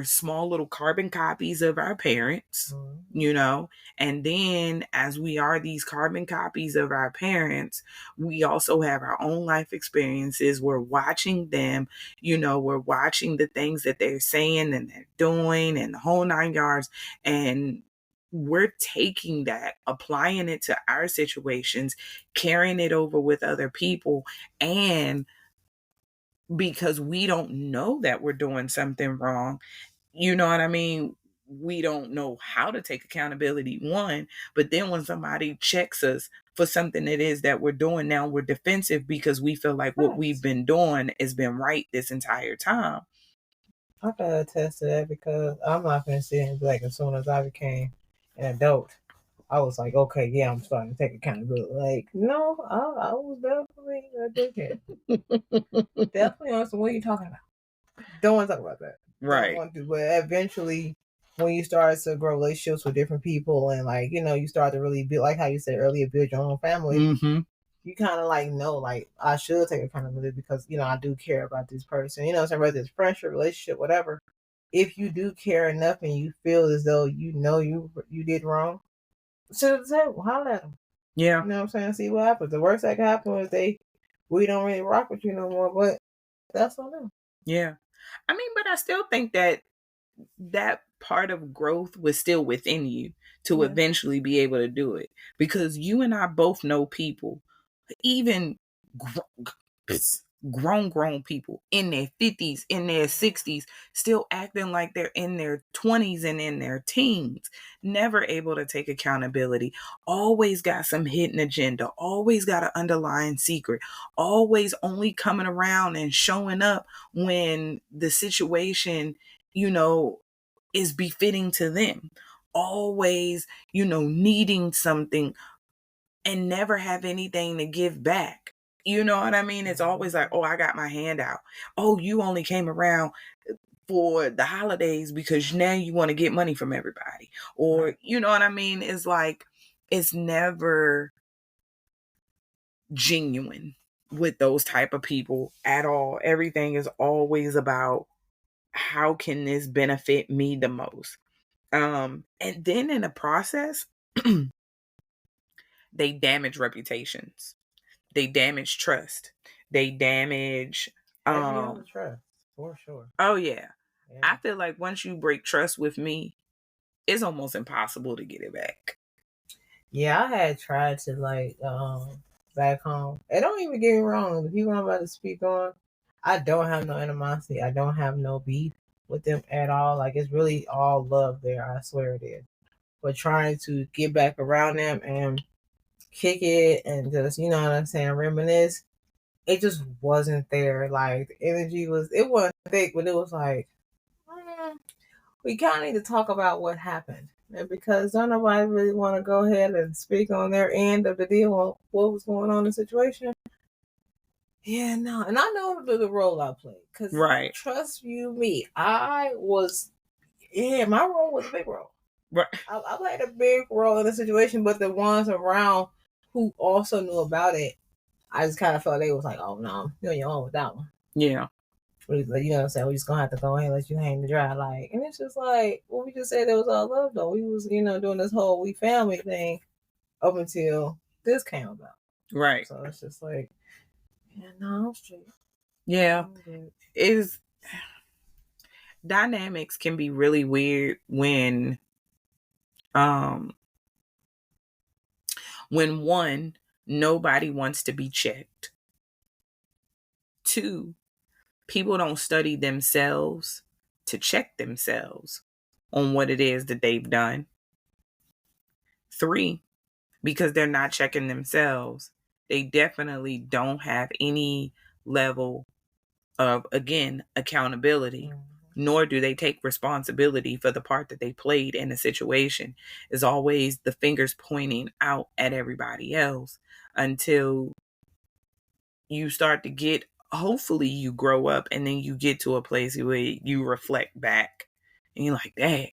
small little carbon copies of our parents, you know, and then as we are these carbon copies of our parents, we also have our own life experiences. We're watching them, you know, we're watching the things that they're saying and they're doing and the whole 9 yards, and we're taking that, applying it to our situations, carrying it over with other people, and because we don't know that we're doing something wrong. You know what I mean? We don't know how to take accountability, one, but then when somebody checks us for something it is that we're doing, now we're defensive because we feel like what we've been doing has been right this entire time. I can attest to that because I'm not gonna sit and be like, as soon as I became an adult, I was like, okay, yeah, I'm starting to take accountability. Like, no, I was definitely a dickhead. Definitely on some. What are you talking about? Don't want to talk about that. Right. Don't want to. But eventually, when you start to grow relationships with different people, and like you start to really build, like how you said earlier, build your own family. Mm-hmm. You kind of like know, like I should take accountability because I do care about this person. So whether it's friendship, relationship, whatever. If you do care enough and you feel as though you did wrong, sit at the table, holler at them. Yeah. You know what I'm saying? See what happens. The worst that can happen is we don't really rock with you no more. But that's on them. Yeah. I mean, but I still think that part of growth was still within you to eventually be able to do it, because you and I both know people, even grown people in their 50s, in their 60s, still acting like they're in their 20s and in their teens, never able to take accountability, always got some hidden agenda, always got an underlying secret, always only coming around and showing up when the situation, is befitting to them, always, needing something and never have anything to give back. You know what I mean? It's always like, oh, I got my hand out. Oh, you only came around for the holidays because now you want to get money from everybody. Or, you know what I mean? It's like, it's never genuine with those type of people at all. Everything is always about, how can this benefit me the most? And then in the process, they damage reputations. They damage trust. They damage Trust for sure. Oh yeah. I feel like once you break trust with me, it's almost impossible to get it back. Yeah, I had tried to back home. And don't even get me wrong, the people I'm about to speak on, I don't have no animosity. I don't have no beef with them at all. Like it's really all love there, I swear it is. But trying to get back around them and kick it and just, you know what I'm saying, reminisce, it just wasn't there. Like the energy it wasn't thick, but it was like, we kind of need to talk about what happened. And because don't nobody really want to go ahead and speak on their end of the deal on what was going on in the situation. Yeah, no. And I know the role I played. Because trust you me, my role was a big role. Right. I played a big role in the situation, but the ones around who also knew about it, I just kind of felt they was like, oh no, you're on your own with that one. Yeah. You know what I'm saying? We just gonna have to go ahead and let you hang the dry. Like, and it's just like, well, we just said it was all love though. We was, doing this whole we family thing up until this came about. Right. So it's just like, yeah, no, I'm straight. Yeah. Is dynamics can be really weird when one, nobody wants to be checked. Two, People don't study themselves to check themselves on what it is that they've done. 3, because they're not checking themselves, they definitely don't have any level of, again, accountability, nor do they take responsibility for the part that they played in the situation. Is always the fingers pointing out at everybody else until you start to get, hopefully you grow up and then you get to a place where you reflect back and you're like, dang,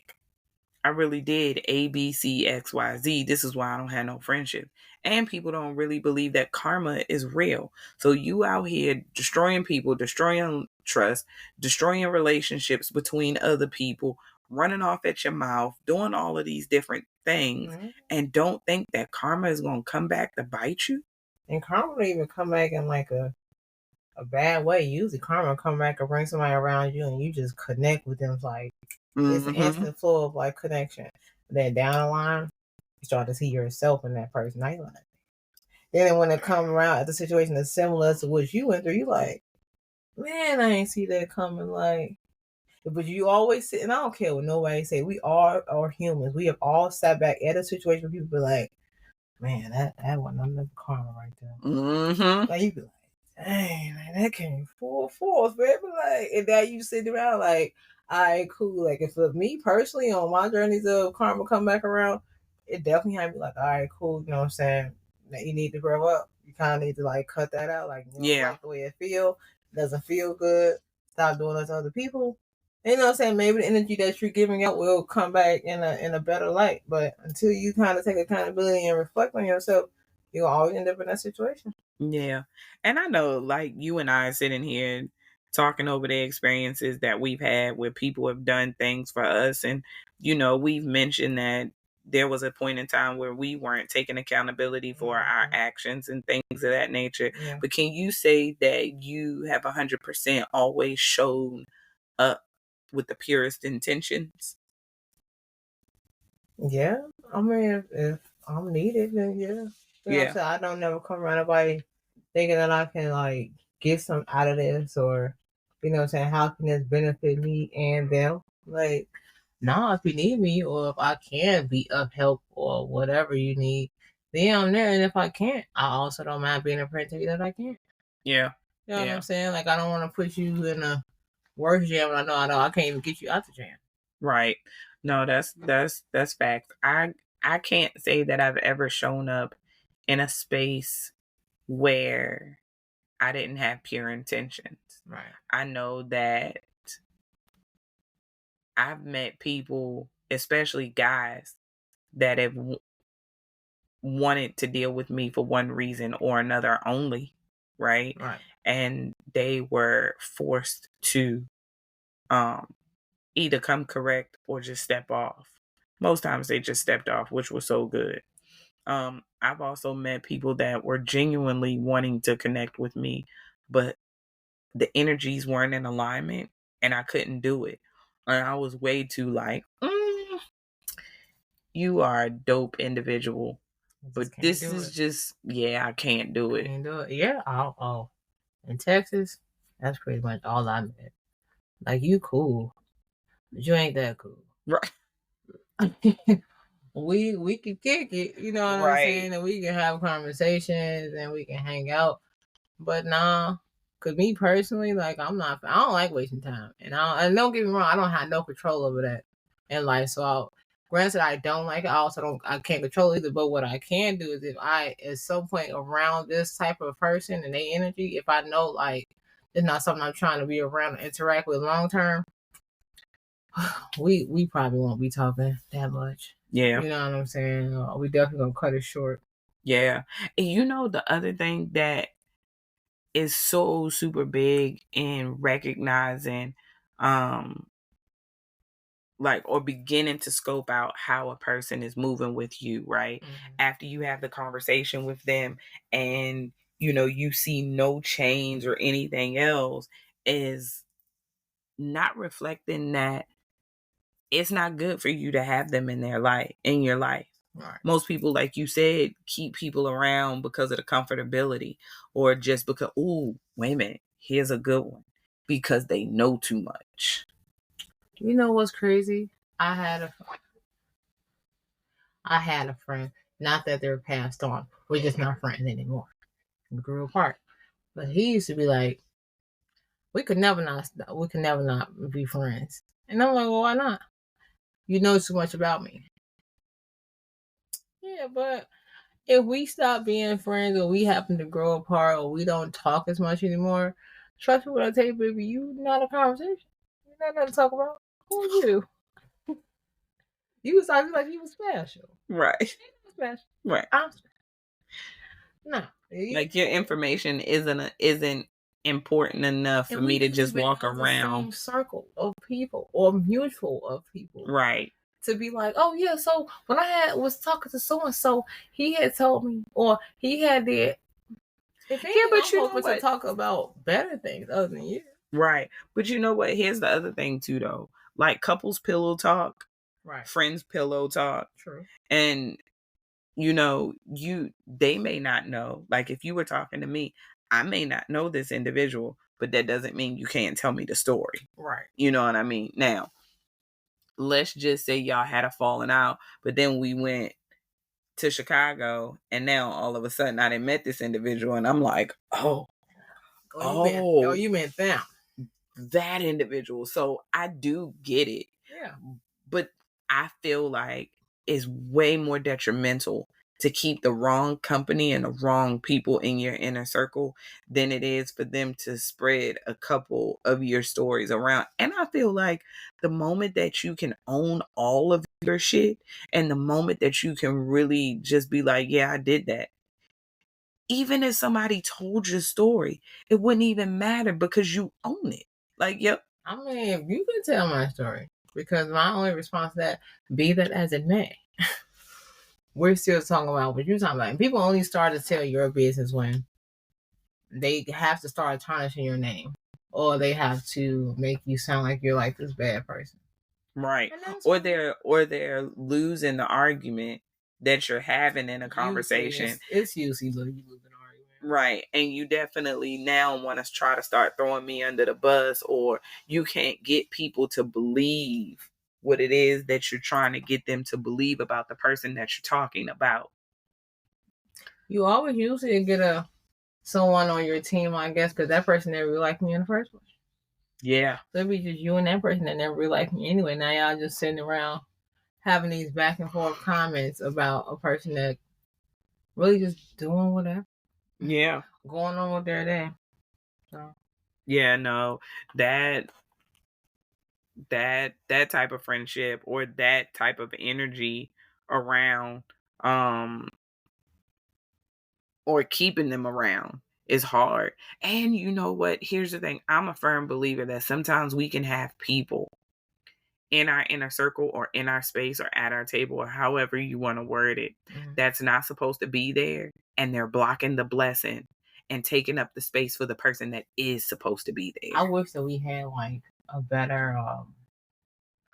I really did A, B, C, X, Y, Z. This is why I don't have no friendship. And people don't really believe that karma is real. So you out here destroying people, destroying trust, destroying relationships between other people, running off at your mouth, doing all of these different things, and don't think that karma is going to come back to bite you. And karma don't even come back in like a bad way. Usually karma come back and bring somebody around you and you just connect with them. Like it's an instant flow of like connection. Then down the line, you start to see yourself in that person. Now you're like, then when it come around at the situation that's similar to what you went through, you like, man, I ain't see that coming. Like, but you always sit, and I don't care what nobody say. We are humans. We have all sat back at a situation where people be like, man, that wasn't enough karma right there. Like you be like, dang, man, that came full force, baby. Like, and now you sitting around like, all right, cool. Like, if for me personally on my journeys of karma come back around, it definitely had me like, all right, cool. You know what I'm saying? That you need to grow up. You kind of need to like cut that out. Like, you don't like the way it feel. It doesn't feel good. Stop doing that to other people. You know what I'm saying? Maybe the energy that you're giving out will come back in a better light. But until you kind of take accountability and reflect on yourself, you'll always end up in that situation. Yeah. And I know, like, you and I sitting here talking over the experiences that we've had where people have done things for us. And, we've mentioned that there was a point in time where we weren't taking accountability for our actions and things of that nature. Yeah. But can you say that you have 100% always shown up with the purest intentions? Yeah. I mean, if I'm needed, then yeah. You know what I'm saying? I don't never come around nobody thinking that I can like get some out of this or, you know what I'm saying, how can this benefit me and them? Like, nah, if you need me or if I can be of help or whatever you need, then I'm there. And if I can't, I also don't mind being a friend to you that I can. Yeah. You know what I'm saying? Like, I don't want to put you in a worse jam when I know I can't even get you out the jam. Right. No, that's fact. I can't say that I've ever shown up in a space where I didn't have pure intentions. Right. I know that I've met people, especially guys, that have wanted to deal with me for one reason or another only, right? And they were forced to either come correct or just step off. Most times they just stepped off, which was so good. I've also met people that were genuinely wanting to connect with me, but the energies weren't in alignment and I couldn't do it. And I was way too like, you are a dope individual, but this is just, I can't do it. Can't do it. Yeah. Oh, in Texas, that's pretty much all I met. Like, you cool, but you ain't that cool. Right. we can kick it, you know what I'm saying? And we can have conversations and we can hang out. But nah, cause me personally, like I don't like wasting time. And don't get me wrong, I don't have no control over that in life. So granted I don't like it, I can't control either. But what I can do is if I at some point around this type of person and their energy, if I know like it's not something I'm trying to be around and interact with long term, we probably won't be talking that much. Yeah. You know what I'm saying? We definitely gonna cut it short. Yeah. And the other thing that is so super big in recognizing like or beginning to scope out how a person is moving with you, right? After you have the conversation with them and you see no change or anything else, is not reflecting that it's not good for you to have them in your life. Right. Most people, like you said, keep people around because of the comfortability or just because, ooh, wait a minute, here's a good one. because they know too much. You know what's crazy? I had a friend. Not that they're passed on. We're just not friends anymore. We grew apart. But he used to be like, we could never not be friends. And I'm like, well, why not? You know too much about me. Yeah, but if we stop being friends or we happen to grow apart or we don't talk as much anymore, trust me when I tell you, baby, you not a conversation. You not nothing to talk about. Who are you? You was talking like you was special. Right. You was special. Right. I'm special. No. Like your information isn't important enough for me to just walk around the same circle of people or mutual of people. Right. To be like, oh yeah, so when I was talking to so and so, he had told me, or he had did. If anything, but you I'm hoping to talk about better things other than you. Right. But you know what? Here's the other thing too, though. Like couples pillow talk, Right. friends pillow talk. True. And they may not know. Like if you were talking to me, I may not know this individual, but that doesn't mean you can't tell me the story. Right. You know what I mean? Now, let's just say y'all had a falling out, but then we went to Chicago, and now all of a sudden I done met this individual, and I'm like, you meant them. That individual. So I do get it. Yeah. But I feel like it's way more detrimental to keep the wrong company and the wrong people in your inner circle than it is for them to spread a couple of your stories around. And I feel like the moment that you can own all of your shit and the moment that you can really just be like, yeah, I did that. Even if somebody told your story, it wouldn't even matter because you own it. Like, yep. I mean, you can tell my story because my only response to that, be that as it may, we're still talking about what you're talking about. And people only start to tell your business when they have to start tarnishing your name or they have to make you sound like you're like this bad person. Right. Or they're losing the argument that you're having in a conversation. It's usually you losing an argument. Right. And you definitely now want to try to start throwing me under the bus, or you can't get people to believe what it is that you're trying to get them to believe about the person that you're talking about. You always usually get someone on your team, I guess, because that person never really liked me in the first place. Yeah. So it'd be just you and that person that never really liked me anyway. Now y'all just sitting around having these back and forth comments about a person that really just doing whatever. Yeah. Going on with their day. So. Yeah, no. That type of friendship or that type of energy around or keeping them around is hard. And you know what? Here's the thing. I'm a firm believer that sometimes we can have people in our inner circle or in our space or at our table or however you want to word it, that's not supposed to be there, and they're blocking the blessing and taking up the space for the person that is supposed to be there. I wish that we had like a better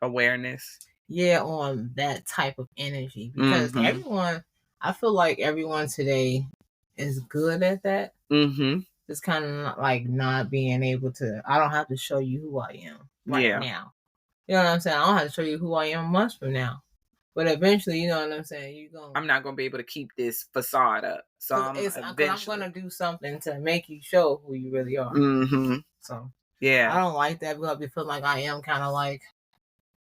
awareness. Yeah, on that type of energy. Because I feel like everyone today is good at that. It's kind of like not being able to, I don't have to show you who I am now. You know what I'm saying? I don't have to show you who I am months from now. But eventually, you know what I'm saying? I'm not going to be able to keep this facade up. So I'm going to do something to make you show who you really are. So, yeah. I don't like that because I feel like I am kind of like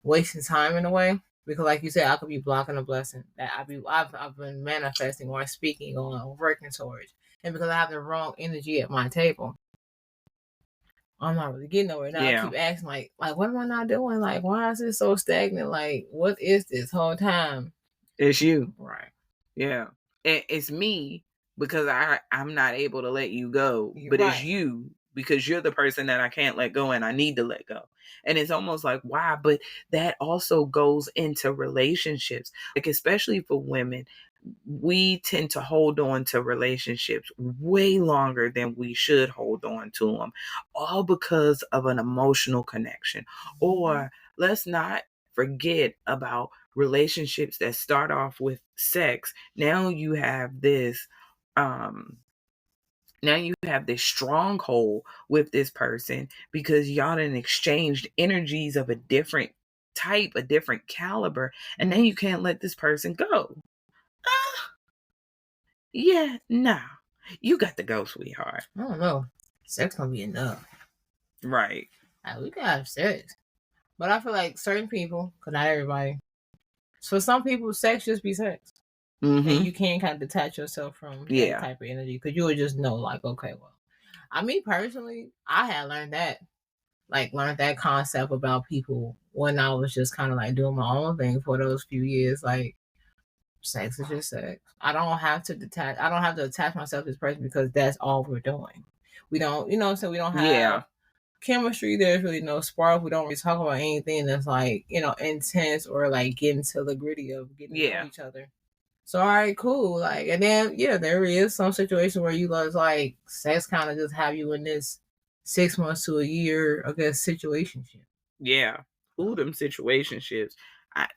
wasting time in a way. Because like you said, I could be blocking a blessing that I've been manifesting or speaking on or working towards. And because I have the wrong energy at my table, I'm not really getting nowhere. Now I keep asking like what am I not doing? Like, why is it so stagnant? Like, what is this whole time? It's you. Right. Yeah. It's me because I'm not able to let you go. But it's you because you're the person that I can't let go and I need to let go. And it's almost like, why? But that also goes into relationships. Like, especially for women, we tend to hold on to relationships way longer than we should hold on to them, all because of an emotional connection. Or let's not forget about relationships that start off with sex. Now you have this Now you have this stronghold with this person because y'all done exchanged energies of a different type, a different caliber, and now you can't let this person go. Yeah, nah. You got to go, sweetheart. I don't know. Sex gonna be enough. Right. Like, we can have sex. But I feel like certain people, because not everybody, so for some people, sex just be sex. And you can't kind of detach yourself from that type of energy because you would just know, like, okay, well, me personally, I had learned that concept about people when I was just kind of like doing my own thing for those few years. Like, sex is just sex. I don't have to attach myself to this person because that's all we're doing. We don't, so we don't have chemistry. There's really no spark. We don't really talk about anything that's like, intense or like getting to the gritty of getting to know each other. So all right, cool. Like, and then there is some situation where you like sex kind of just have you in this 6 months to a year, I guess, situationship. Yeah. Ooh, them situationships.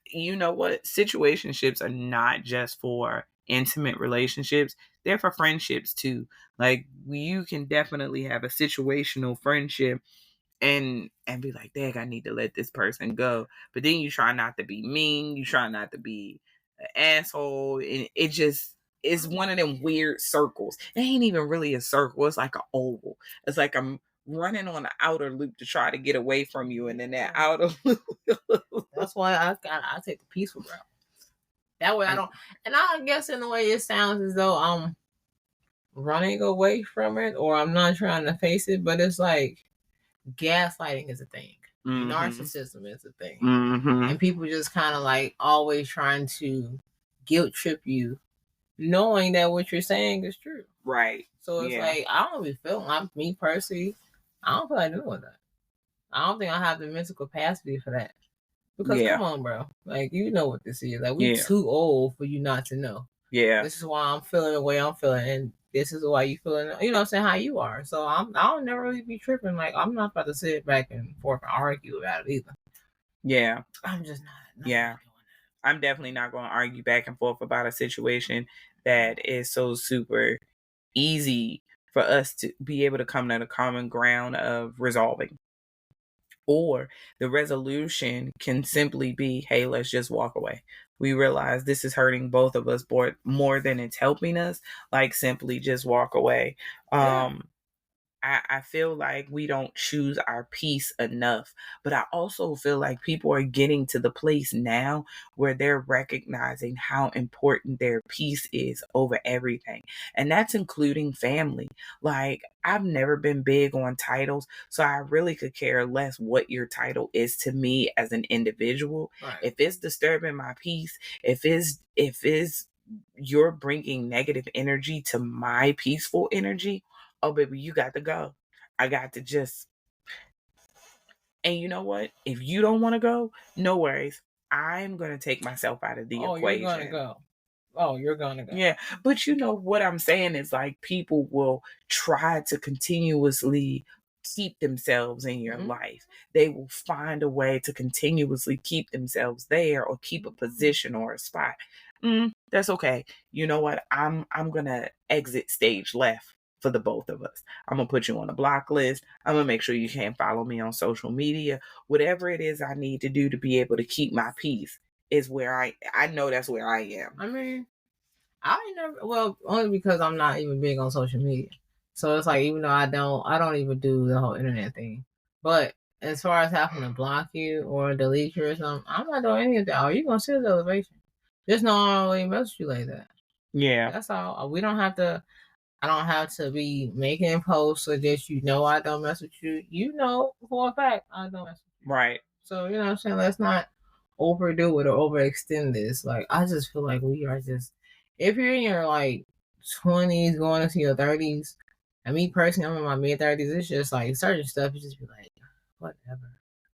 You know what? Situationships are not just for intimate relationships. They're for friendships too. Like, you can definitely have a situational friendship and be like, dang, I need to let this person go. But then you try not to be mean. You try not to be an asshole. And it just is one of them weird circles. It ain't even really a circle. It's like an oval. It's like I'm running on the outer loop to try to get away from you. And then that outer loop. That's why I take the peaceful route. That way I don't. And I guess in a way it sounds as though I'm running away from it or I'm not trying to face it. But it's like gaslighting is a thing. Narcissism is a thing. And people just kind of like always trying to guilt trip you knowing that what you're saying is true. Right. So it's like, I don't be feeling like, me personally, I don't feel like doing that. I don't think I have the mental capacity for that. Because come on, bro. Like, you know what this is. Like, we too old for you not to know. Yeah. This is why I'm feeling the way I'm feeling. And this is why you feeling, you know what I'm saying, how you are. So I'll never really be tripping. Like, I'm not about to sit back and forth and argue about it either. Yeah. I'm just not. Yeah. I'm definitely not going to argue back and forth about a situation that is so super easy for us to be able to come to the common ground of resolving. Or the resolution can simply be, hey, let's just walk away. We realize this is hurting both of us more than it's helping us. Like, simply just walk away. I feel like we don't choose our peace enough, but I also feel like people are getting to the place now where they're recognizing how important their peace is over everything. And that's including family. Like, I've never been big on titles, so I really could care less what your title is to me as an individual. Right. If it's disturbing my peace, if it's you're bringing negative energy to my peaceful energy, oh, baby, you got to go. I got to just. And you know what? If you don't want to go, no worries. I'm going to take myself out of the equation. You're going to go. Oh, you're going to go. Yeah. But you know what I'm saying is, like, people will try to continuously keep themselves in your life. They will find a way to continuously keep themselves there or keep a position or a spot. That's okay. You know what? I'm going to exit stage left for the both of us. I'm going to put you on a block list. I'm going to make sure you can't follow me on social media. Whatever it is I need to do to be able to keep my peace is where I know that's where I am. I mean, only because I'm not even big on social media. So it's like, even though I don't even do the whole internet thing. But as far as having to block you or delete you or something, I'm not doing any of that. Oh, you gonna see the elevation. Just know I don't really message you like that. Yeah. That's all. I don't have to be making posts so that I don't mess with you. You know for a fact I don't mess with you. Right. So, you know what I'm saying? Let's not overdo it or overextend this. Like, I just feel like we are just, if you're in your like 20s going into your 30s, and me personally, I'm in my mid 30s, it's just like certain stuff, you just be like, whatever.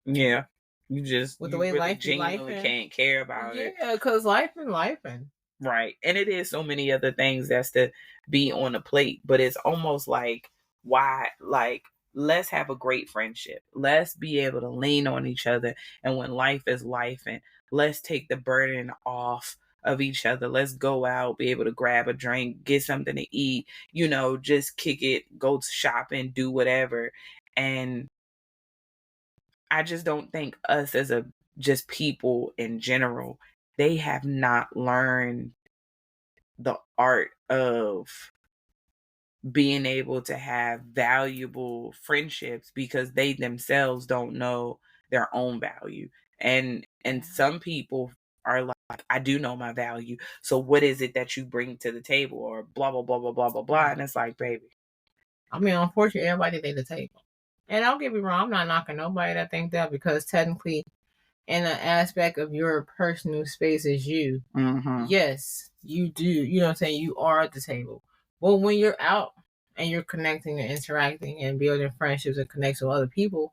Yeah. You just, with the way really life genuinely can't care about it. Yeah, because life and. Right. And it is so many other things that's to be on the plate, but it's almost like, why, like, let's have a great friendship. Let's be able to lean on each other. And when life is life, and let's take the burden off of each other. Let's go out, be able to grab a drink, get something to eat, just kick it, go shopping, do whatever. And I just don't think us as a just people in general, they have not learned the art of being able to have valuable friendships because they themselves don't know their own value. And some people are like, I do know my value. So what is it that you bring to the table, or blah blah blah blah blah blah blah. And it's like, baby. I mean, unfortunately, everybody at the table. And don't get me wrong, I'm not knocking nobody that think that, because technically, in an aspect of your personal space as you, yes, you do. You know what I'm saying? You are at the table. But when you're out and you're connecting and interacting and building friendships and connections with other people,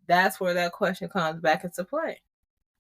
that's where that question comes back into play.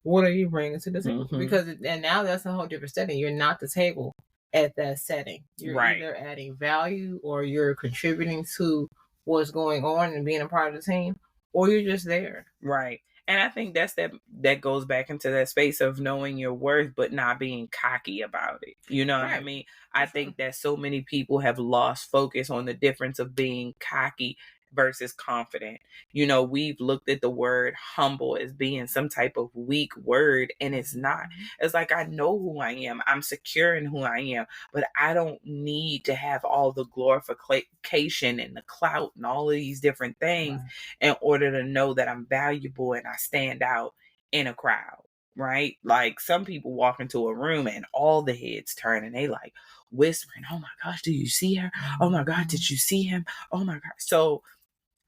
What are you bringing to the table? Because and now that's a whole different setting. You're not the table at that setting. You're either adding value, or you're contributing to what's going on and being a part of the team, or you're just there. Right. And I think that goes back into that space of knowing your worth, but not being cocky about it. You know what I mean? I think that so many people have lost focus on the difference of being cocky versus confident. We've looked at the word humble as being some type of weak word, and it's not. It's like, I know who I am. I'm secure in who I am, but I don't need to have all the glorification and the clout and all of these different things in order to know that I'm valuable and I stand out in a crowd. Right? Like, some people walk into a room and all the heads turn and they like whispering, oh my gosh, do you see her? Oh my God, did you see him? Oh my God. So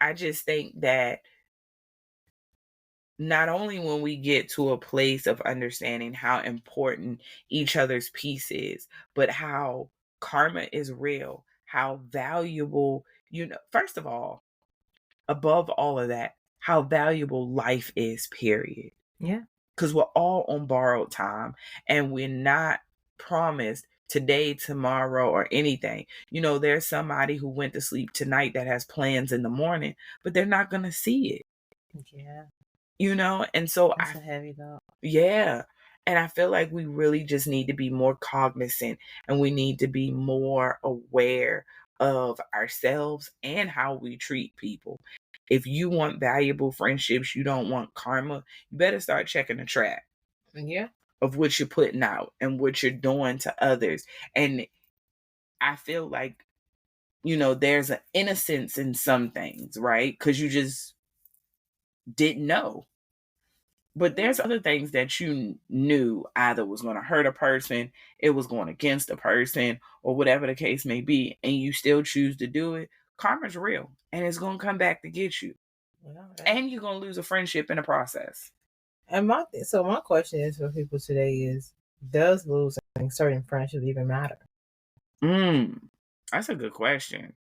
I just think that not only when we get to a place of understanding how important each other's piece is, but how karma is real, how valuable, first of all, above all of that, how valuable life is, period. Yeah. Because we're all on borrowed time, and we're not promised today, tomorrow, or anything. There's somebody who went to sleep tonight that has plans in the morning, but they're not going to see it. Yeah. And so that's a heavy thought. Yeah. And I feel like we really just need to be more cognizant, and we need to be more aware of ourselves and how we treat people. If you want valuable friendships, you don't want karma, you better start checking the trap. Yeah. Of what you're putting out and what you're doing to others. And I feel like, there's an innocence in some things, right? Because you just didn't know. But there's other things that you knew either was going to hurt a person, it was going against a person, or whatever the case may be, and you still choose to do it. Karma's real, and it's going to come back to get you. And you're going to lose a friendship in the process. And my question is for people today is, does losing certain friendships even matter? That's a good question.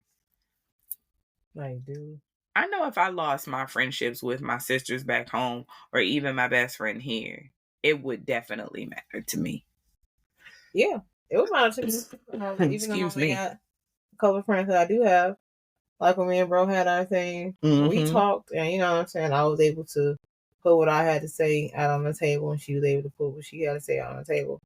Like, dude, I know if I lost my friendships with my sisters back home, or even my best friend here, it would definitely matter to me. Yeah, it would matter to me. Excuse me. Got a couple of friends that I do have, like when me and bro had our thing, we talked, and you know what I'm saying, I was able to put what I had to say out on the table, and she was able to put what she had to say out on the table.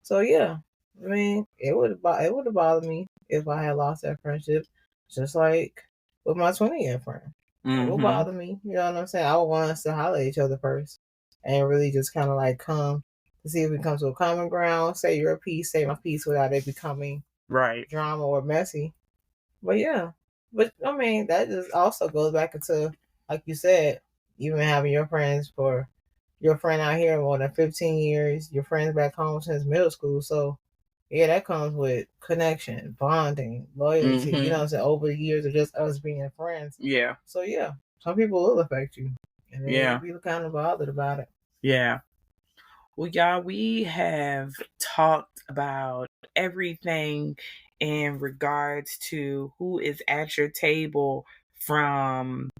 So yeah, I mean, it would have bothered me if I had lost that friendship, just like with my 20-year friend. It would bother me. You know what I'm saying? I would want us to holler at each other first and really just kind of like come to see if we come to a common ground, say your piece, say my piece, without it becoming drama or messy. But yeah, but I mean, that just also goes back into, like you said, even having your friends for your friend out here more than 15 years, your friends back home since middle school. So yeah, that comes with connection, bonding, loyalty, you know what I'm saying, over the years of just us being friends. Yeah. So yeah, some people will affect you. And then you'll be kind of bothered about it. Yeah. Well, y'all, we have talked about everything in regards to who is at your table, from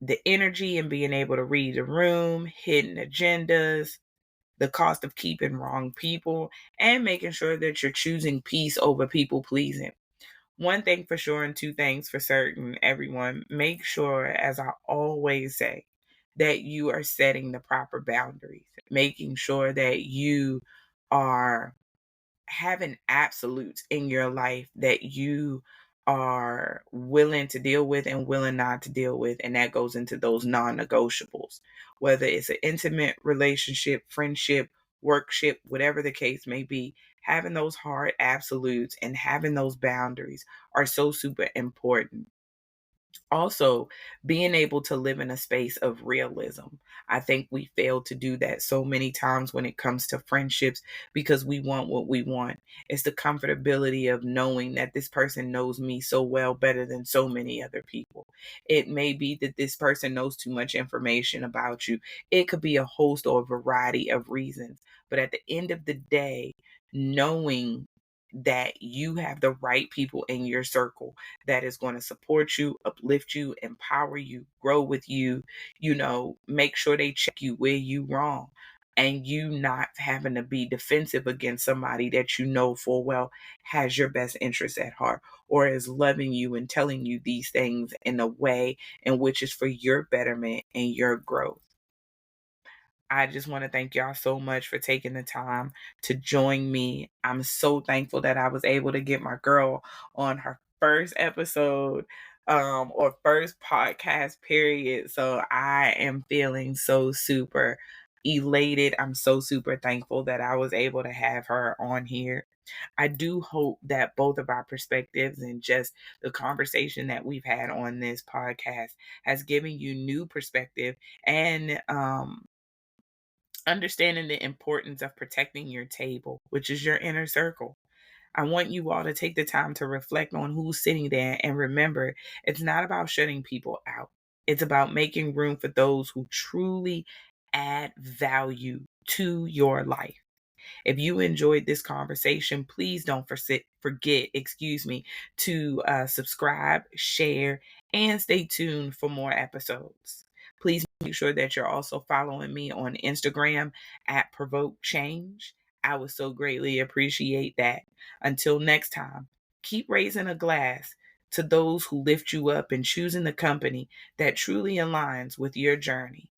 the energy and being able to read the room, hidden agendas, the cost of keeping wrong people, and making sure that you're choosing peace over people pleasing. One thing for sure and two things for certain, everyone, make sure, as I always say, that you are setting the proper boundaries, making sure that you are having absolutes in your life that you are willing to deal with and willing not to deal with. And that goes into those non negotiables, whether it's an intimate relationship, friendship, workship, whatever the case may be. Having those hard absolutes and having those boundaries are so super important. Also, being able to live in a space of realism. I think we fail to do that so many times when it comes to friendships because we want what we want. It's the comfortability of knowing that this person knows me so well, better than so many other people. It may be that this person knows too much information about you. It could be a host or a variety of reasons. But at the end of the day, knowing that you have the right people in your circle that is going to support you, uplift you, empower you, grow with you, make sure they check you where you wrong. And you not having to be defensive against somebody that you know full well has your best interest at heart or is loving you and telling you these things in a way in which is for your betterment and your growth. I just want to thank y'all so much for taking the time to join me. I'm so thankful that I was able to get my girl on her first episode or first podcast period. So I am feeling so super elated. I'm so super thankful that I was able to have her on here. I do hope that both of our perspectives and just the conversation that we've had on this podcast has given you new perspective and understanding the importance of protecting your table, which is your inner circle. I want you all to take the time to reflect on who's sitting there and remember it's not about shutting people out. It's about making room for those who truly add value to your life. If you enjoyed this conversation, please don't forget, to subscribe, share, and stay tuned for more episodes. Please make sure that you're also following me on Instagram at Provoke Change. I would so greatly appreciate that. Until next time, keep raising a glass to those who lift you up and choosing the company that truly aligns with your journey.